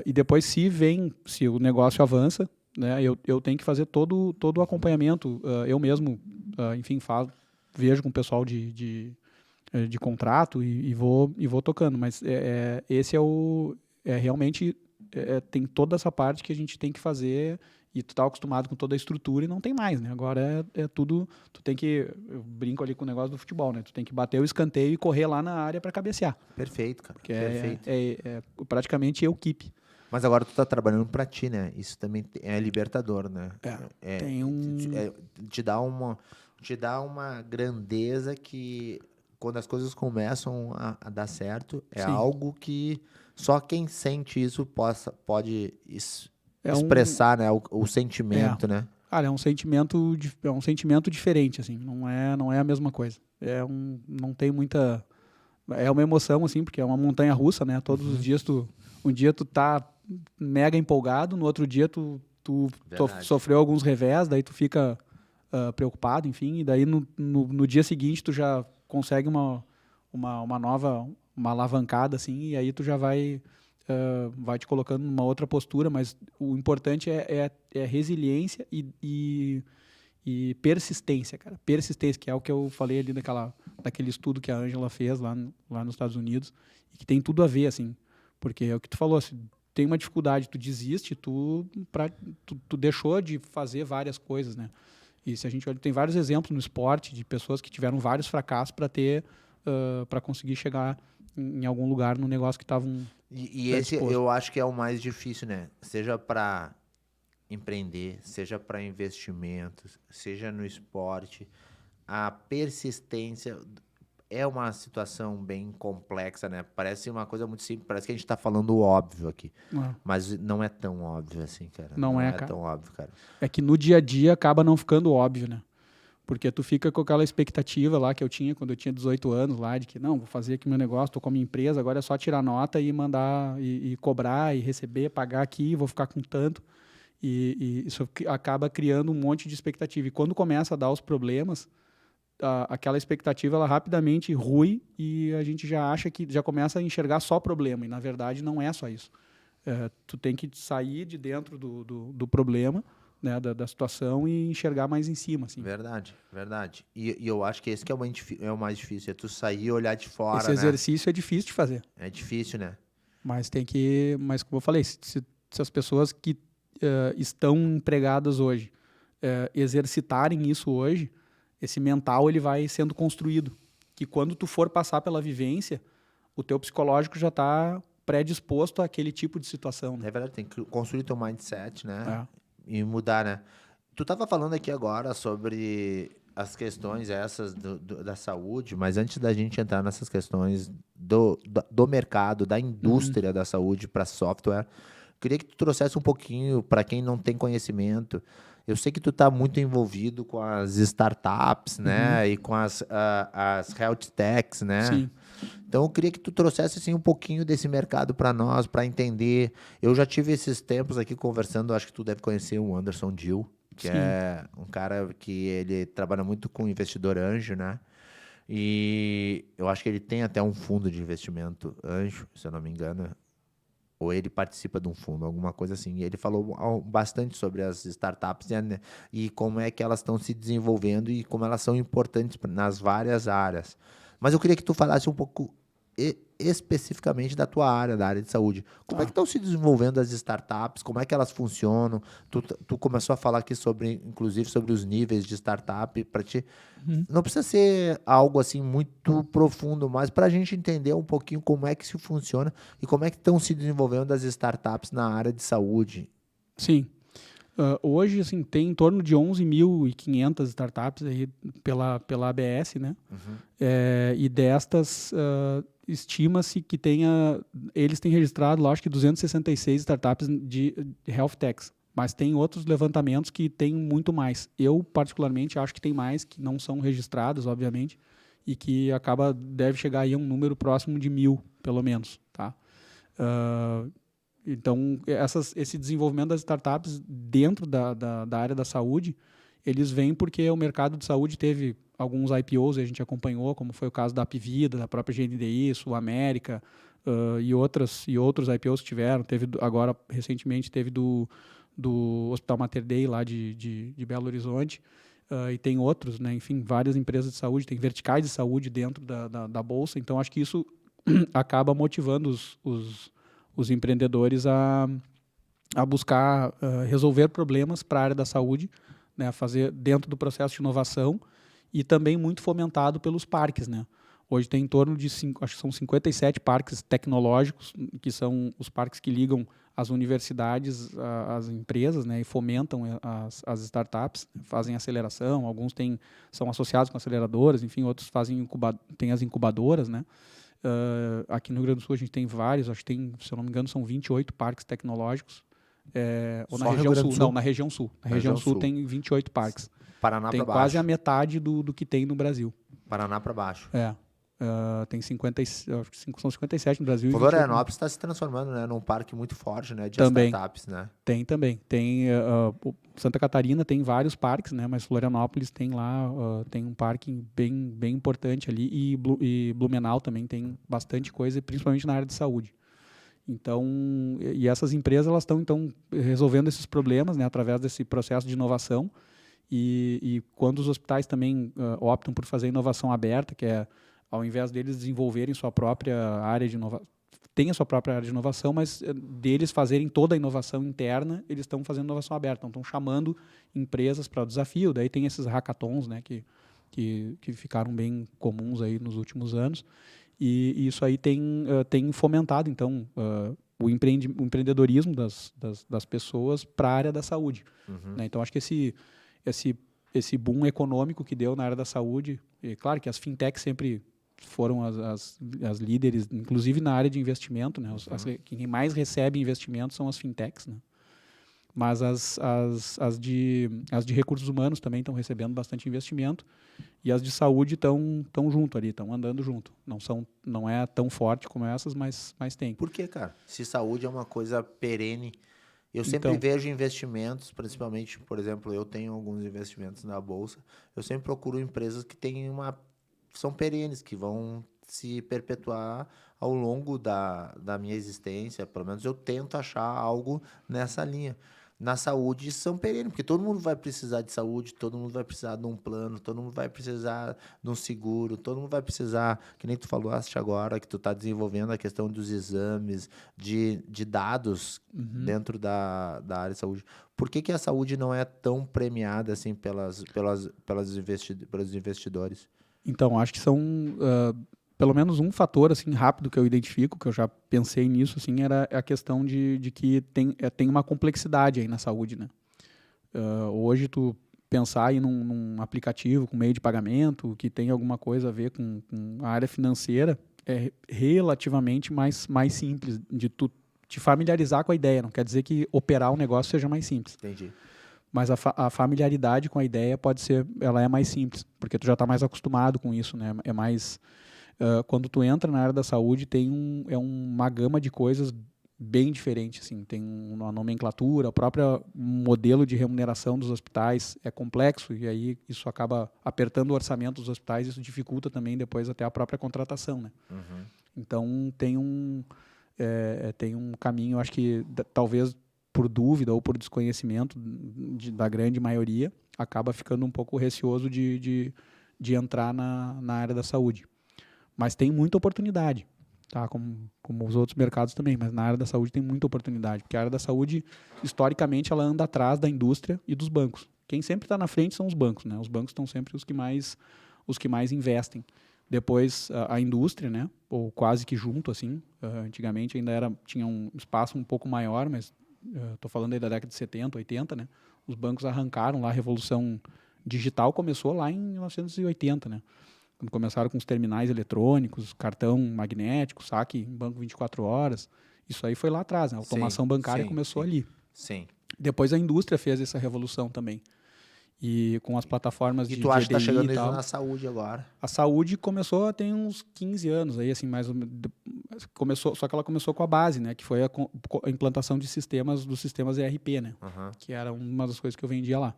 E depois, se o negócio avança, né, eu tenho que fazer todo o acompanhamento. Eu mesmo, enfim, vejo com o pessoal de contrato e vou tocando. Mas esse realmente tem toda essa parte que a gente tem que fazer e tu tá acostumado com toda a estrutura e não tem mais, né? Agora é tudo, eu brinco ali com o negócio do futebol, né? Tu tem que bater o escanteio e correr lá na área para cabecear. Perfeito, cara. Porque Perfeito. praticamente equipe. Mas agora tu tá trabalhando para ti, né? Isso também é libertador, né? Tem um... Te dá uma grandeza que quando as coisas começam a dar certo, é Sim. algo que só quem sente isso pode É expressar, né? O sentimento, né? Cara, é um sentimento diferente, assim, não é a mesma coisa. Não tem muita... É uma emoção, assim, porque é uma montanha russa, né? Todos os dias um dia tu tá mega empolgado, no outro dia tu Verdade. sofreu alguns revés, daí tu fica preocupado, enfim, e daí no dia seguinte tu já consegue uma nova, uma alavancada, assim, e aí tu já vai te colocando numa outra postura, mas o importante é resiliência e persistência, cara. Persistência, que é o que eu falei ali daquele estudo que a Ângela fez lá nos Estados Unidos, e que tem tudo a ver, assim, porque é o que tu falou, se tem uma dificuldade, tu desiste, tu deixou de fazer várias coisas, né? E se a gente olha, tem vários exemplos no esporte de pessoas que tiveram vários fracassos para conseguir chegar em algum lugar no negócio que estavam E esse eu acho que é o mais difícil, né? Seja para empreender, seja para investimentos, seja no esporte, a persistência é uma situação bem complexa, né? Parece uma coisa muito simples, parece que a gente tá falando o óbvio aqui. Mas não é tão óbvio assim, cara. Não é, cara. Tão óbvio, cara. É que no dia a dia acaba não ficando óbvio, né? Porque tu fica com aquela expectativa lá que eu tinha quando eu tinha 18 anos lá, de que não, vou fazer aqui meu negócio, tô com a minha empresa, agora é só tirar nota e mandar, e cobrar, e receber, pagar aqui, vou ficar com tanto. E isso acaba criando um monte de expectativa. E quando começa a dar os problemas, aquela expectativa ela rapidamente rui e a gente já acha que já começa a enxergar só problema. E na verdade não é só isso. Tu tem que sair de dentro do problema, né, da situação e enxergar mais em cima, assim. Verdade, verdade. E eu acho que esse que é o mais difícil, é tu sair e olhar de fora, Esse né? exercício é difícil de fazer. É difícil, né? Mas como eu falei, se as pessoas que estão empregadas hoje exercitarem isso hoje, esse mental ele vai sendo construído. Que quando tu for passar pela vivência, o teu psicológico já está predisposto àquele tipo de situação. Né? É verdade, tem que construir teu mindset, né? E mudar, né? Tu tava falando aqui agora sobre as questões essas da saúde, mas antes da gente entrar nessas questões do mercado, da indústria da saúde para software, queria que tu trouxesse um pouquinho para quem não tem conhecimento. Eu sei que tu tá muito envolvido com as startups, né? E com as health techs, né? Sim. Então eu queria que tu trouxesse assim um pouquinho desse mercado para nós, para entender. Eu já tive esses tempos aqui conversando, acho que tu deve conhecer o Anderson Dill, que é um cara que ele trabalha muito com investidor anjo, né? E eu acho que ele tem até um fundo de investimento anjo, se eu não me engano. Ou ele participa de um fundo, alguma coisa assim. E ele falou bastante sobre as startups e como é que elas estão se desenvolvendo e como elas são importantes nas várias áreas. Mas eu queria que tu falasse um pouco especificamente da tua área, da área de saúde. Como é que estão se desenvolvendo as startups? Como é que elas funcionam? Tu começou a falar aqui inclusive sobre os níveis de startup. Para ti, não precisa ser algo assim muito profundo, mas para a gente entender um pouquinho como é que isso funciona e como é que estão se desenvolvendo as startups na área de saúde. Sim. Hoje, assim, tem em torno de 11.500 startups aí pela ABS, né? E destas, estima-se que eles têm registrado, lá, acho que 266 startups de health techs, mas tem outros levantamentos que tem muito mais. Eu, particularmente, acho que tem mais, que não são registrados, obviamente, e que deve chegar aí a um número próximo de 1.000, pelo menos, tá? Então, esse desenvolvimento das startups dentro da área da saúde, eles vêm porque o mercado de saúde teve alguns IPOs, a gente acompanhou, como foi o caso da Apvida, da própria GNDI, Sul América, e outros IPOs que tiveram. Agora, recentemente, teve do Hospital Mater Dei, lá de Belo Horizonte, e tem outros, né? Enfim, várias empresas de saúde, tem verticais de saúde dentro da Bolsa. Então, acho que isso acaba motivando os empreendedores a buscar resolver problemas para a área da saúde, né, fazer dentro do processo de inovação, e também muito fomentado pelos parques, né? Hoje tem em torno de, acho que são 57 parques tecnológicos, que são os parques que ligam as universidades às empresas, né, e fomentam as startups, fazem aceleração, alguns são associados com aceleradoras, enfim, outros têm as incubadoras, né? Aqui no Rio Grande do Sul a gente tem vários, acho que tem, se eu não me engano, são 28 parques tecnológicos. Ou na região sul? Não, na região sul. Na região sul tem 28 parques. Paraná tem para quase baixo. a metade do que tem no Brasil. Paraná para baixo. Tem 50, acho que são 57 no Brasil. Florianópolis está se transformando, né, num parque muito forte, né, de também, startups, né? Tem também. Santa Catarina tem vários parques, né, mas Florianópolis tem lá, tem um parque bem, bem importante ali, e Blumenau também tem bastante coisa, principalmente na área de saúde. Então, e essas empresas elas estão então resolvendo esses problemas, né, através desse processo de inovação, e quando os hospitais também optam por fazer inovação aberta, que é, ao invés deles desenvolverem sua própria área de inovação, tem a sua própria área de inovação, mas deles fazerem toda a inovação interna, eles estão fazendo inovação aberta, então estão chamando empresas para o desafio. Daí tem esses hackathons, né, que ficaram bem comuns aí nos últimos anos, e isso aí tem fomentado, então, o empreendedorismo das pessoas para a área da saúde. Né? Então, acho que esse boom econômico que deu na área da saúde, e claro que as fintechs sempre foram as líderes, inclusive na área de investimento, né? Quem mais recebe investimento são as fintechs, né? Mas as de recursos humanos também estão recebendo bastante investimento, e as de saúde estão junto ali, estão andando junto. Não é tão forte como essas, mas tem. Por quê, cara? Se saúde é uma coisa perene, eu sempre vejo investimentos, principalmente, por exemplo, eu tenho alguns investimentos na bolsa, eu sempre procuro empresas que são perenes, que vão se perpetuar ao longo da minha existência. Pelo menos eu tento achar algo nessa linha. Na saúde são perenes, porque todo mundo vai precisar de saúde, todo mundo vai precisar de um plano, todo mundo vai precisar de um seguro, todo mundo vai precisar, que nem tu falaste agora, que tu está desenvolvendo a questão dos exames, de dados dentro da área de saúde. Por que a saúde não é tão premiada assim pelos investidores? Então, acho que são pelo menos um fator assim rápido que eu identifico, que eu já pensei nisso, assim, era a questão de que tem uma complexidade aí na saúde, né? Hoje tu pensar em num aplicativo com meio de pagamento que tem alguma coisa a ver com a área financeira é relativamente mais simples de tu te familiarizar com a ideia. Não quer dizer que operar um negócio seja mais simples. Entendi. Mas a familiaridade com a ideia ela é mais simples, porque tu já está mais acostumado com isso, né? É mais quando tu entra na área da saúde é uma gama de coisas bem diferente, assim. Tem uma nomenclatura, o próprio modelo de remuneração dos hospitais é complexo, e aí isso acaba apertando o orçamento dos hospitais, e isso dificulta também depois até a própria contratação, né? Então tem um caminho, acho que talvez por dúvida ou por desconhecimento da grande maioria, acaba ficando um pouco receoso de entrar na área da saúde. Mas tem muita oportunidade, tá? Como os outros mercados também, mas na área da saúde tem muita oportunidade, porque a área da saúde, historicamente, ela anda atrás da indústria e dos bancos. Quem sempre está na frente são os bancos, né? Os bancos estão sempre os que mais investem. Depois a indústria, né? Ou quase que junto, assim. Antigamente ainda tinha um espaço um pouco maior, mas estou falando aí da década de 70, 80, né? Os bancos arrancaram lá, a revolução digital começou lá em 1980, né? Quando começaram com os terminais eletrônicos, cartão magnético, saque em banco 24 horas. Isso aí foi lá atrás, né? A Sim, automação bancária sim, começou sim, ali. sim. Depois a indústria fez essa revolução também. E com as plataformas E de, tu de acha que tá EDI e chegando isso tal. na saúde agora? A saúde começou tem uns 15 anos aí, assim, começou, só que ela começou com a base, né? Que foi a implantação de dos sistemas ERP, né? Aham. Que era uma das coisas que eu vendia lá.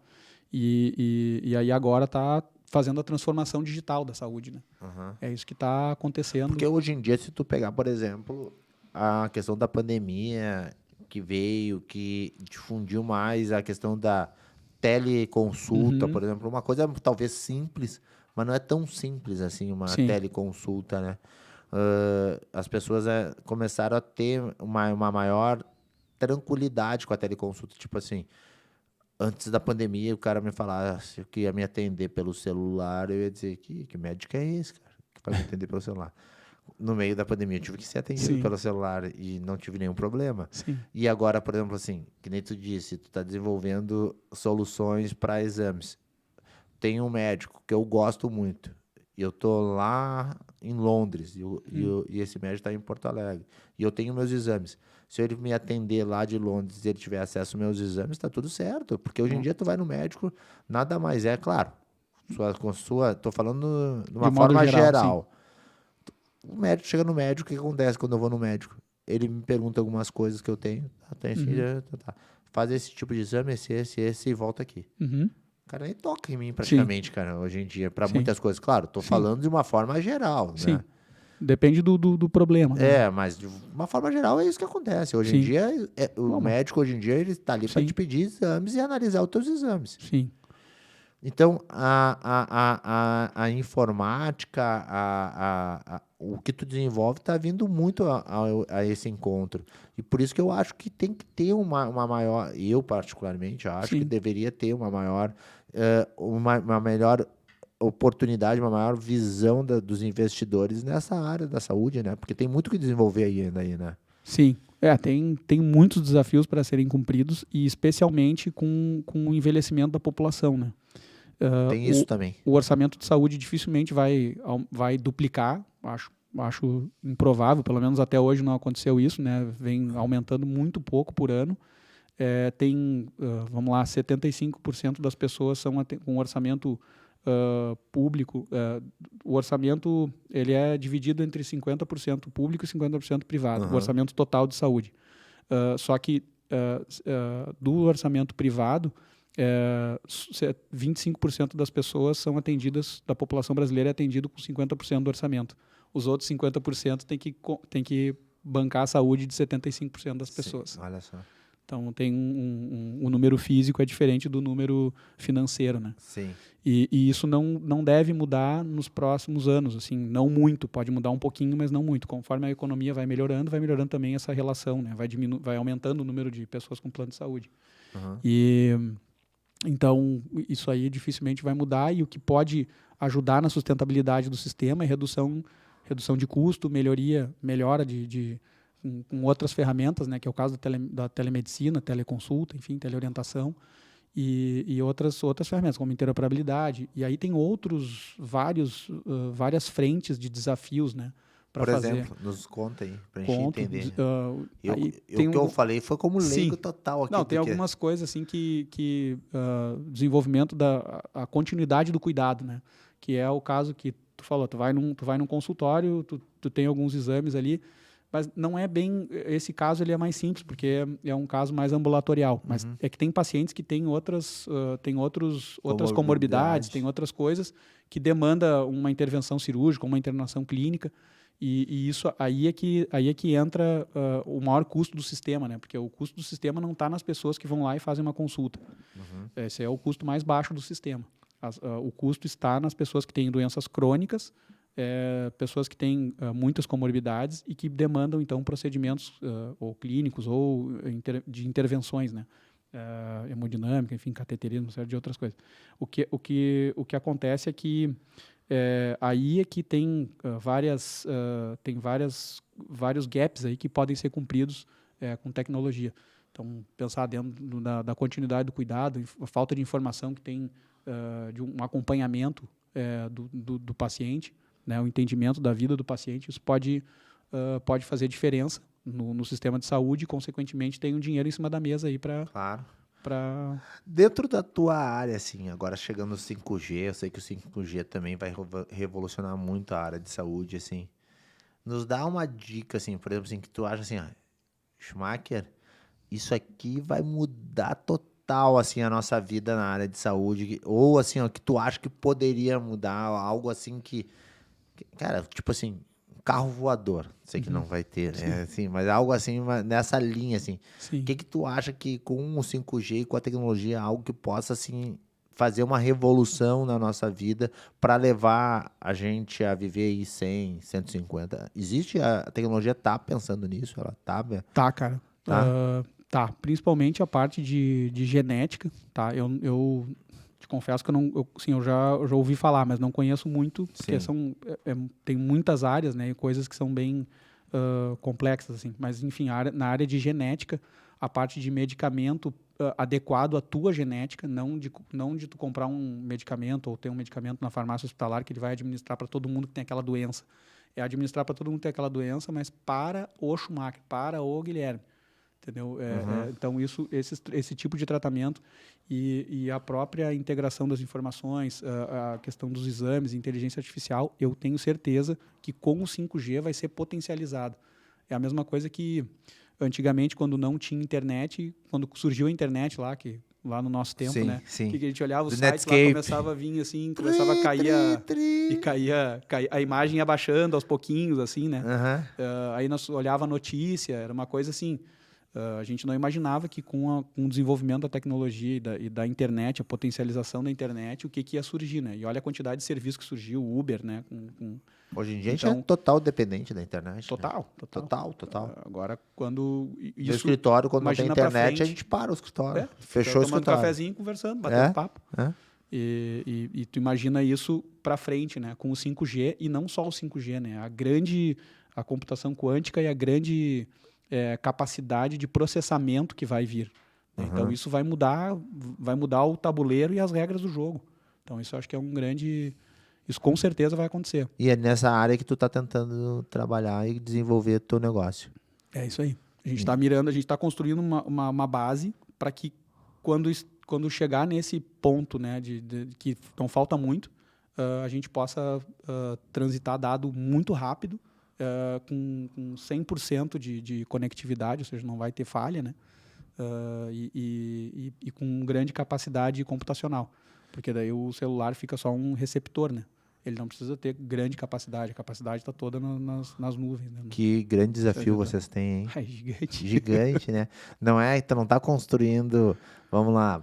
E aí agora está fazendo a transformação digital da saúde, né? Aham. É isso que está acontecendo. Porque hoje em dia, se tu pegar, por exemplo, a questão da pandemia que veio, que difundiu mais a questão da teleconsulta, Uhum, por exemplo, uma coisa talvez simples, mas não é tão simples assim uma sim, teleconsulta, né? As pessoas começaram a ter uma maior tranquilidade com a teleconsulta, tipo assim, antes da pandemia, o cara me falasse que ia me atender pelo celular, eu ia dizer que médico é esse, cara, que vai me atender pelo celular. No meio da pandemia, eu tive que ser atendido sim, pelo celular e não tive nenhum problema. sim. E agora, por exemplo, assim, que nem tu disse, tu está desenvolvendo soluções para exames. Tem um médico que eu gosto muito. E eu tô lá em Londres Hum, e esse médico está em Porto Alegre. E eu tenho meus exames. Se ele me atender lá de Londres e ele tiver acesso aos meus exames, está tudo certo. Porque hoje em bom, dia tu vai no médico, nada mais é, claro. Tô falando de de uma modo forma geral, sim. geral. O médico chega no médico, o que acontece quando eu vou no médico? Ele me pergunta algumas coisas que eu tenho. Tem assim, Uhum, tá. Faz esse tipo de exame, esse e volta aqui. uhum, O cara nem toca em mim sim, praticamente, cara, hoje em dia, para sim, muitas coisas. Claro, tô sim, falando de uma forma geral, sim. né? Depende do problema, né? É, mas de uma forma geral é isso que acontece. Hoje em Sim. dia, o Bom, mas, médico hoje em dia ele está ali para te sim, pedir exames e analisar os teus exames. sim, Então, a informática, o que tu desenvolve está vindo muito a esse encontro. E por isso que eu acho que tem que ter uma maior, eu particularmente acho que sim. deveria ter uma maior, uma melhor oportunidade, uma maior visão dos investidores nessa área da saúde, né? Porque tem muito que desenvolver aí, né? Sim, tem muitos desafios para serem cumpridos e especialmente com o envelhecimento da população, né? Ah, Tem isso o, também. o orçamento de saúde dificilmente vai duplicar, acho improvável, pelo menos até hoje não aconteceu isso, né? Vem aumentando muito pouco por ano. Vamos lá, 75% das pessoas são com orçamento público. O orçamento ele é dividido entre 50% público e 50% privado, o Aham. orçamento total de saúde. Só que do orçamento privado, 25% das pessoas são atendidas, da população brasileira é atendido com 50% do orçamento. Os outros 50% tem que bancar a saúde de 75% das Sim, pessoas. olha só. Então, tem o número físico é diferente do número financeiro, né? Sim. E isso não deve mudar nos próximos anos, assim, não muito, pode mudar um pouquinho, mas não muito. Conforme a economia vai melhorando também essa relação, né? Vai aumentando o número de pessoas com plano de saúde. Aham. E então isso aí dificilmente vai mudar e o que pode ajudar na sustentabilidade do sistema é redução de custo, melhora com outras ferramentas, né? Que é o caso da telemedicina, teleconsulta, enfim, teleorientação e outras ferramentas, como interoperabilidade. E aí tem várias frentes de desafios, né, para Por fazer. exemplo, nos conta aí, pra gente Conto. entender. Aí O tem que eu um. falei foi como Sim. leigo total aqui, Não, tem porque. algumas coisas assim que desenvolvimento a continuidade do cuidado, né? Que é o caso que tu falou, tu vai num consultório, tu tem alguns exames ali, mas não é bem esse caso, ele é mais simples porque é um caso mais ambulatorial, mas Uhum. é que tem pacientes que têm outras comorbidades, tem Comorbidade. outras coisas que demanda uma intervenção cirúrgica, uma internação clínica. E isso aí é que entra o maior custo do sistema, né? Porque o custo do sistema não está nas pessoas que vão lá e fazem uma consulta. Uhum. Esse é o custo mais baixo do sistema. O custo está nas pessoas que têm doenças crônicas, pessoas que têm muitas comorbidades e que demandam, então, procedimentos ou clínicos ou de intervenções, né? Hemodinâmica, enfim, cateterismo, uma série de outras coisas. O que acontece é que aí é que tem vários gaps aí que podem ser cumpridos com tecnologia. Então, pensar dentro da continuidade do cuidado, a falta de informação que tem de um acompanhamento do paciente, né, o entendimento da vida do paciente, isso pode fazer diferença no sistema de saúde e, consequentemente, tem um dinheiro em cima da mesa aí para... Claro. Pra... Dentro da tua área, assim, agora chegando no 5G, eu sei que o 5G também vai revolucionar muito a área de saúde, assim. Nos dá uma dica, assim, por exemplo, assim, que tu acha assim, Schumacher, isso aqui vai mudar total, assim, a nossa vida na área de saúde, ou assim, ó, que tu acha que poderia mudar, algo assim cara, tipo assim, um carro voador, sei que não vai ter, né, assim, mas algo assim, nessa linha, assim. Sim. O que tu acha que com o 5G e com a tecnologia, algo que possa, assim, fazer uma revolução na nossa vida para levar a gente a viver aí 100, 150? Existe, a tecnologia tá pensando nisso? Ela tá, Tá, cara. tá? Tá, principalmente a parte de genética, tá? Eu te confesso que eu já ouvi falar, mas não conheço muito, porque Sim. tem muitas áreas, né, e coisas que são bem complexas, assim. Mas, enfim, na área de genética, a parte de medicamento adequado à tua genética, não de tu comprar um medicamento ou ter um medicamento na farmácia hospitalar que ele vai administrar para todo mundo que tem aquela doença. É administrar para todo mundo que tem aquela doença, mas para o Schumacher, para o Guilherme. Entendeu? Então, esse tipo de tratamento e a própria integração das informações, a questão dos exames, inteligência artificial, eu tenho certeza que com o 5G vai ser potencializado. É a mesma coisa que antigamente, quando não tinha internet, quando surgiu a internet lá no nosso tempo, Sim, né? sim. Que a gente olhava os Do sites lá, Netscape. começava a vir assim, começava a cair e caía, a imagem ia baixando aos pouquinhos, assim, né? Aham. Aí nós olhava a notícia, era uma coisa assim. A gente não imaginava que com o desenvolvimento da tecnologia e da internet, a potencialização da internet, o que ia surgir, né? E olha a quantidade de serviços que surgiu, o Uber, né? Hoje em dia a gente é total dependente da internet. Total, né? total. Total. Agora, quando No isso... escritório, quando não tem imagina pra internet, frente, a gente para o escritório. fica Fechou o tomando escritório. cafezinho, conversando, batendo papo. É. E tu imagina isso para frente, né? Com o 5G e não só o 5G, né? A computação quântica e a grande capacidade de processamento que vai vir. Né? Então isso vai mudar o tabuleiro e as regras do jogo. Então isso eu acho que é um grande... Isso com certeza vai acontecer. E é nessa área que tu tá tentando trabalhar e desenvolver teu negócio. É isso aí. A gente está mirando, a gente está construindo uma base para que quando chegar nesse ponto, né, que não falta muito, a gente possa transitar dado muito rápido, com 100% de conectividade, ou seja, não vai ter falha, né, e com grande capacidade computacional, porque daí o celular fica só um receptor, né? Ele não precisa ter grande capacidade, a capacidade está toda nas nuvens. Né? Que grande desafio vocês têm, hein? É gigante. Gigante, né? Tu não tá construindo, vamos lá,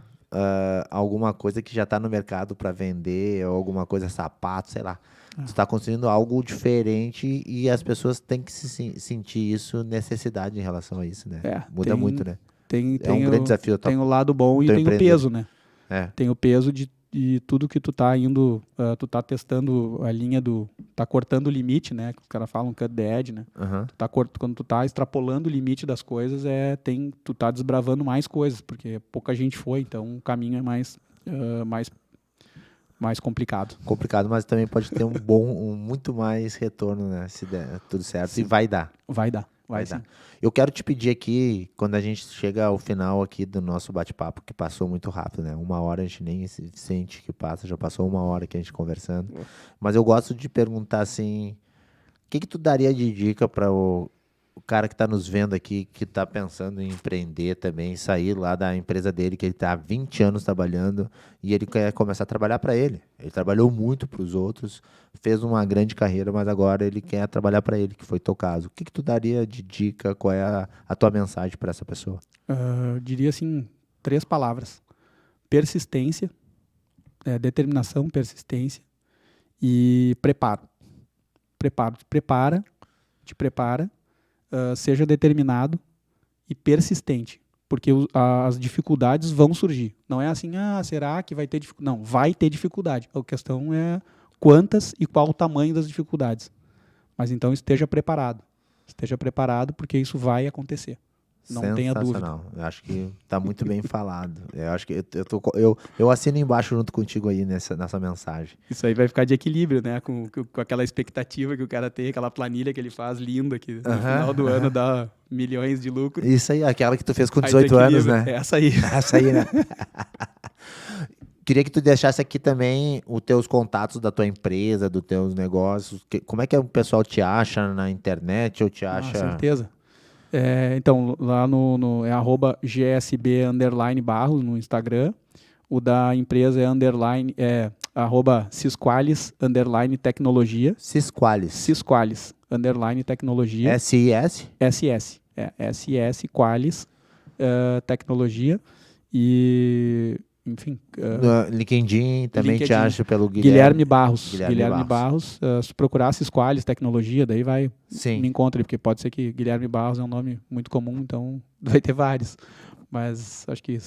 alguma coisa que já está no mercado para vender, ou alguma coisa, sapato, sei lá. Tu está construindo algo diferente e as pessoas têm que sentir isso, necessidade em relação a isso, né? Muda muito, né? É um grande desafio. Tem o lado bom e tem o peso, né? Tem o peso de tudo que tu tá indo, tu tá testando a linha tá cortando o limite, né? Os caras falam cut the edge, né? Quando tu tá extrapolando o limite das coisas, tu tá desbravando mais coisas, porque pouca gente foi, então o caminho é mais complicado. Complicado, mas também pode ter muito mais retorno, né? Se der tudo certo. Sim. E vai dar. Vai dar. Eu quero te pedir aqui, quando a gente chega ao final aqui do nosso bate-papo, que passou muito rápido, né? 1 hora a gente nem sente que passa, já passou 1 hora que a gente conversando. Mas eu gosto de perguntar assim, o que tu daria de dica para o cara que está nos vendo aqui, que está pensando em empreender também, sair lá da empresa dele, que ele está há 20 anos trabalhando e ele quer começar a trabalhar para ele. Ele trabalhou muito para os outros, fez uma grande carreira, mas agora ele quer trabalhar para ele, que foi teu caso. O que tu daria de dica? Qual é a tua mensagem para essa pessoa? Diria assim, 3 palavras. Persistência, determinação, persistência e preparo. Te prepara. Seja determinado e persistente, porque as dificuldades vão surgir. Não é assim, será que vai ter dificuldade? Não, vai ter dificuldade. A questão é quantas e qual o tamanho das dificuldades. Mas então esteja preparado. Esteja preparado porque isso vai acontecer. Não tenha dúvida. Sensacional. Eu acho que tá muito bem falado. Eu acho que eu assino embaixo junto contigo aí nessa mensagem. Isso aí vai ficar de equilíbrio, né? Com aquela expectativa que o cara tem, aquela planilha que ele faz linda, que no final do ano dá milhões de lucro. Isso aí, aquela que tu fez com Aí 18 anos, né? É essa aí. Essa aí, né? Queria que tu deixasse aqui também os teus contatos da tua empresa, dos teus negócios. Como é que o pessoal te acha na internet ou te acha... Certeza. Então, lá é @gsb_barros no Instagram. O da empresa é @sisquales_tecnologia. Sisquales. Sisquales_tecnologia. S-I-S? SS. SS Quales Tecnologia. E, enfim... No LinkedIn também te acha pelo Guilherme Barros. Guilherme Barros. Se procurar Sisquales Tecnologia, daí vai Sim. me encontra, porque pode ser que Guilherme Barros é um nome muito comum, então vai ter vários. Mas acho que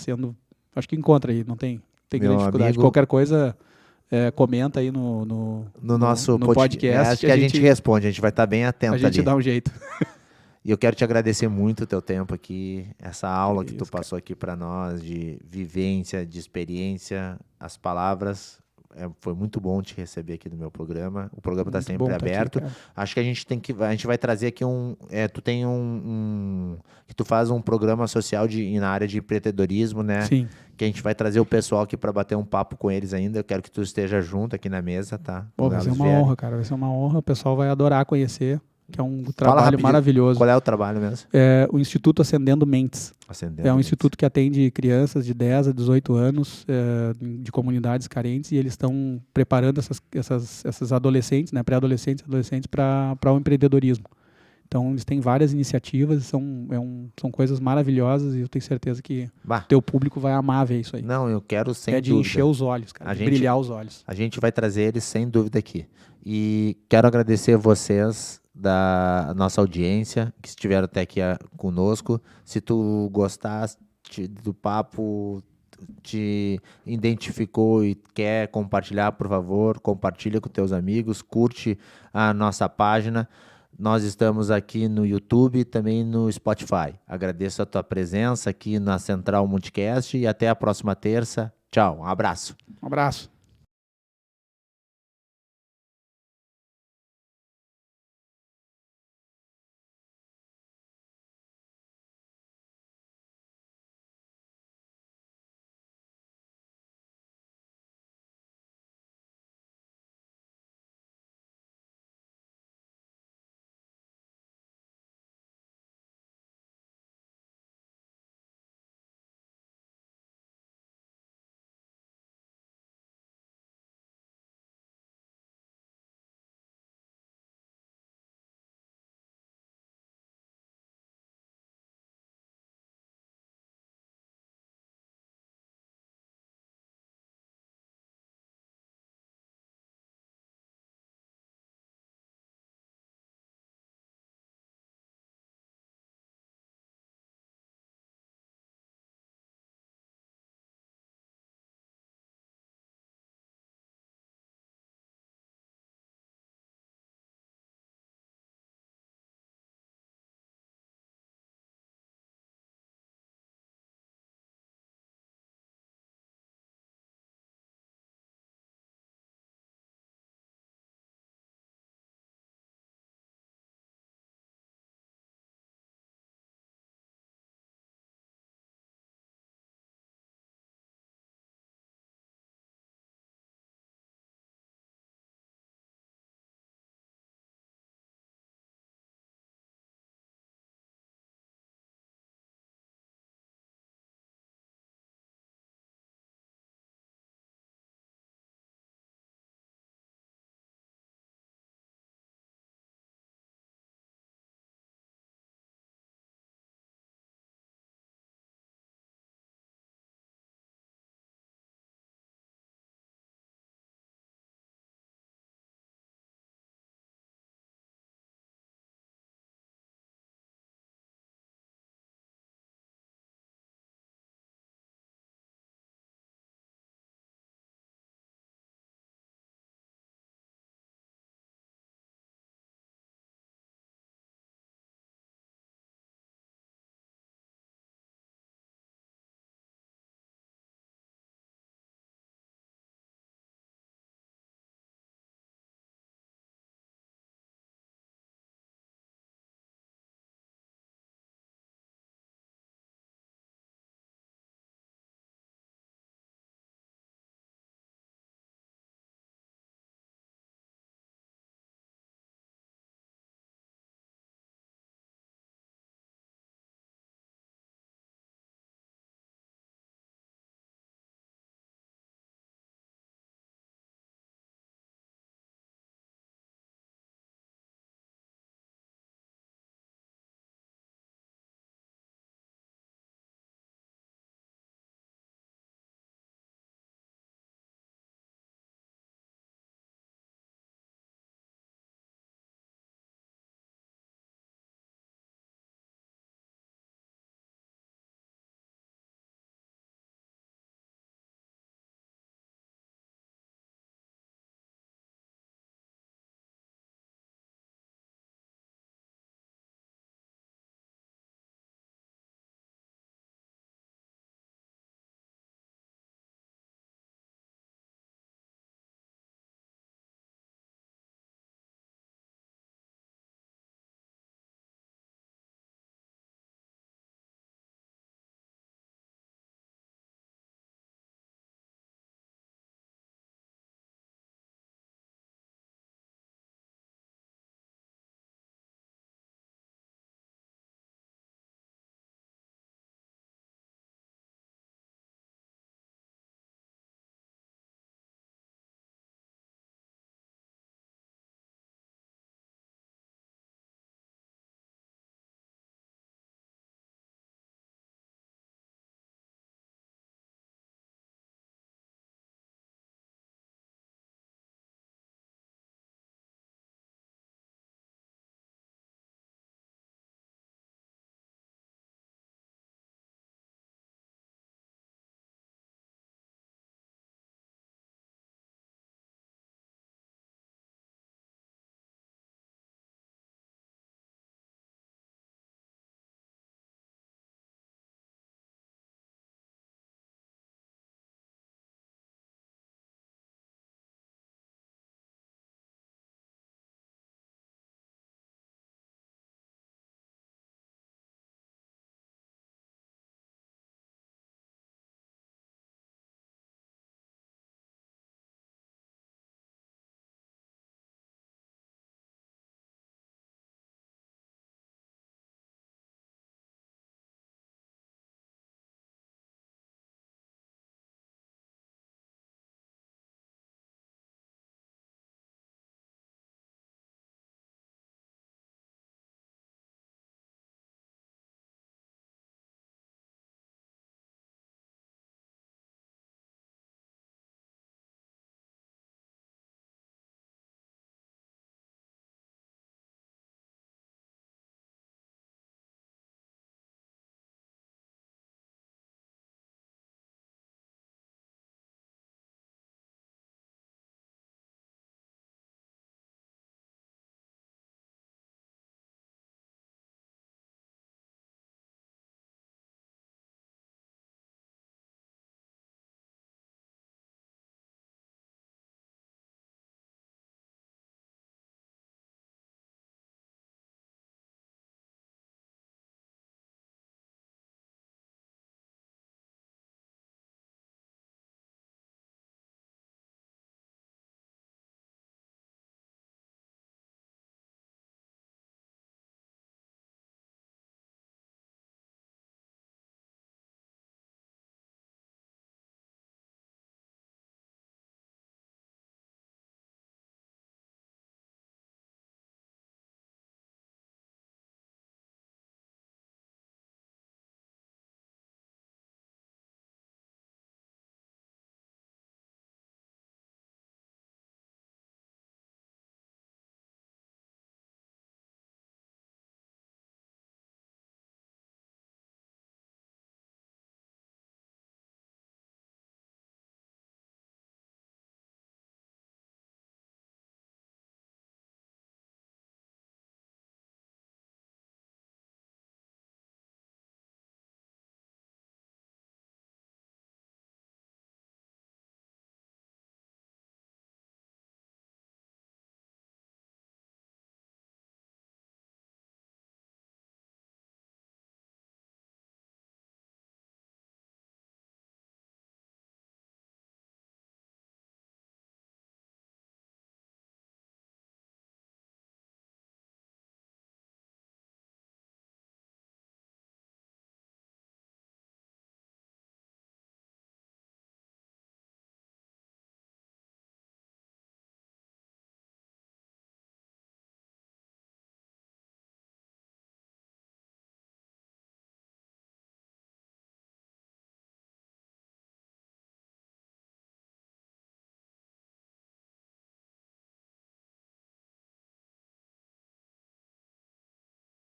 encontra aí, não tem grande dificuldade. Amigo, qualquer coisa, comenta aí no nosso podcast. Acho que a gente responde, a gente vai estar bem atento ali. A gente dá um jeito. E eu quero te agradecer muito o teu tempo aqui, essa aula que tu passou aqui para nós, de vivência, de experiência, as palavras. Foi muito bom te receber aqui no meu programa. O programa está sempre aberto. Aqui, acho que a gente vai trazer aqui tu tem que tu faz um programa social na área de empreendedorismo, né? Sim. Que a gente vai trazer o pessoal aqui para bater um papo com eles ainda. Eu quero que tu esteja junto aqui na mesa, tá? Vai ser uma honra, cara. Vai ser uma honra. O pessoal vai adorar conhecer. Que é um trabalho maravilhoso. Qual é o trabalho mesmo? É o Instituto Acendendo Mentes. Instituto que atende crianças de 10 a 18 anos de comunidades carentes, e eles estão preparando essas adolescentes, né, pré-adolescentes e adolescentes para o empreendedorismo. Então, eles têm várias iniciativas, são coisas maravilhosas, e eu tenho certeza que o teu público vai amar ver isso aí. Não, eu quero sem dúvida. É de encher os olhos, cara, brilhar os olhos. A gente vai trazer eles sem dúvida aqui. E quero agradecer vocês da nossa audiência que estiveram até aqui conosco. Se tu gostaste do papo, te identificou e quer compartilhar, por favor, compartilha com teus amigos, curte a nossa página. Nós estamos aqui no YouTube e também no Spotify. Agradeço a tua presença aqui na Central Multicast e até a próxima terça. Tchau, um abraço. Um abraço.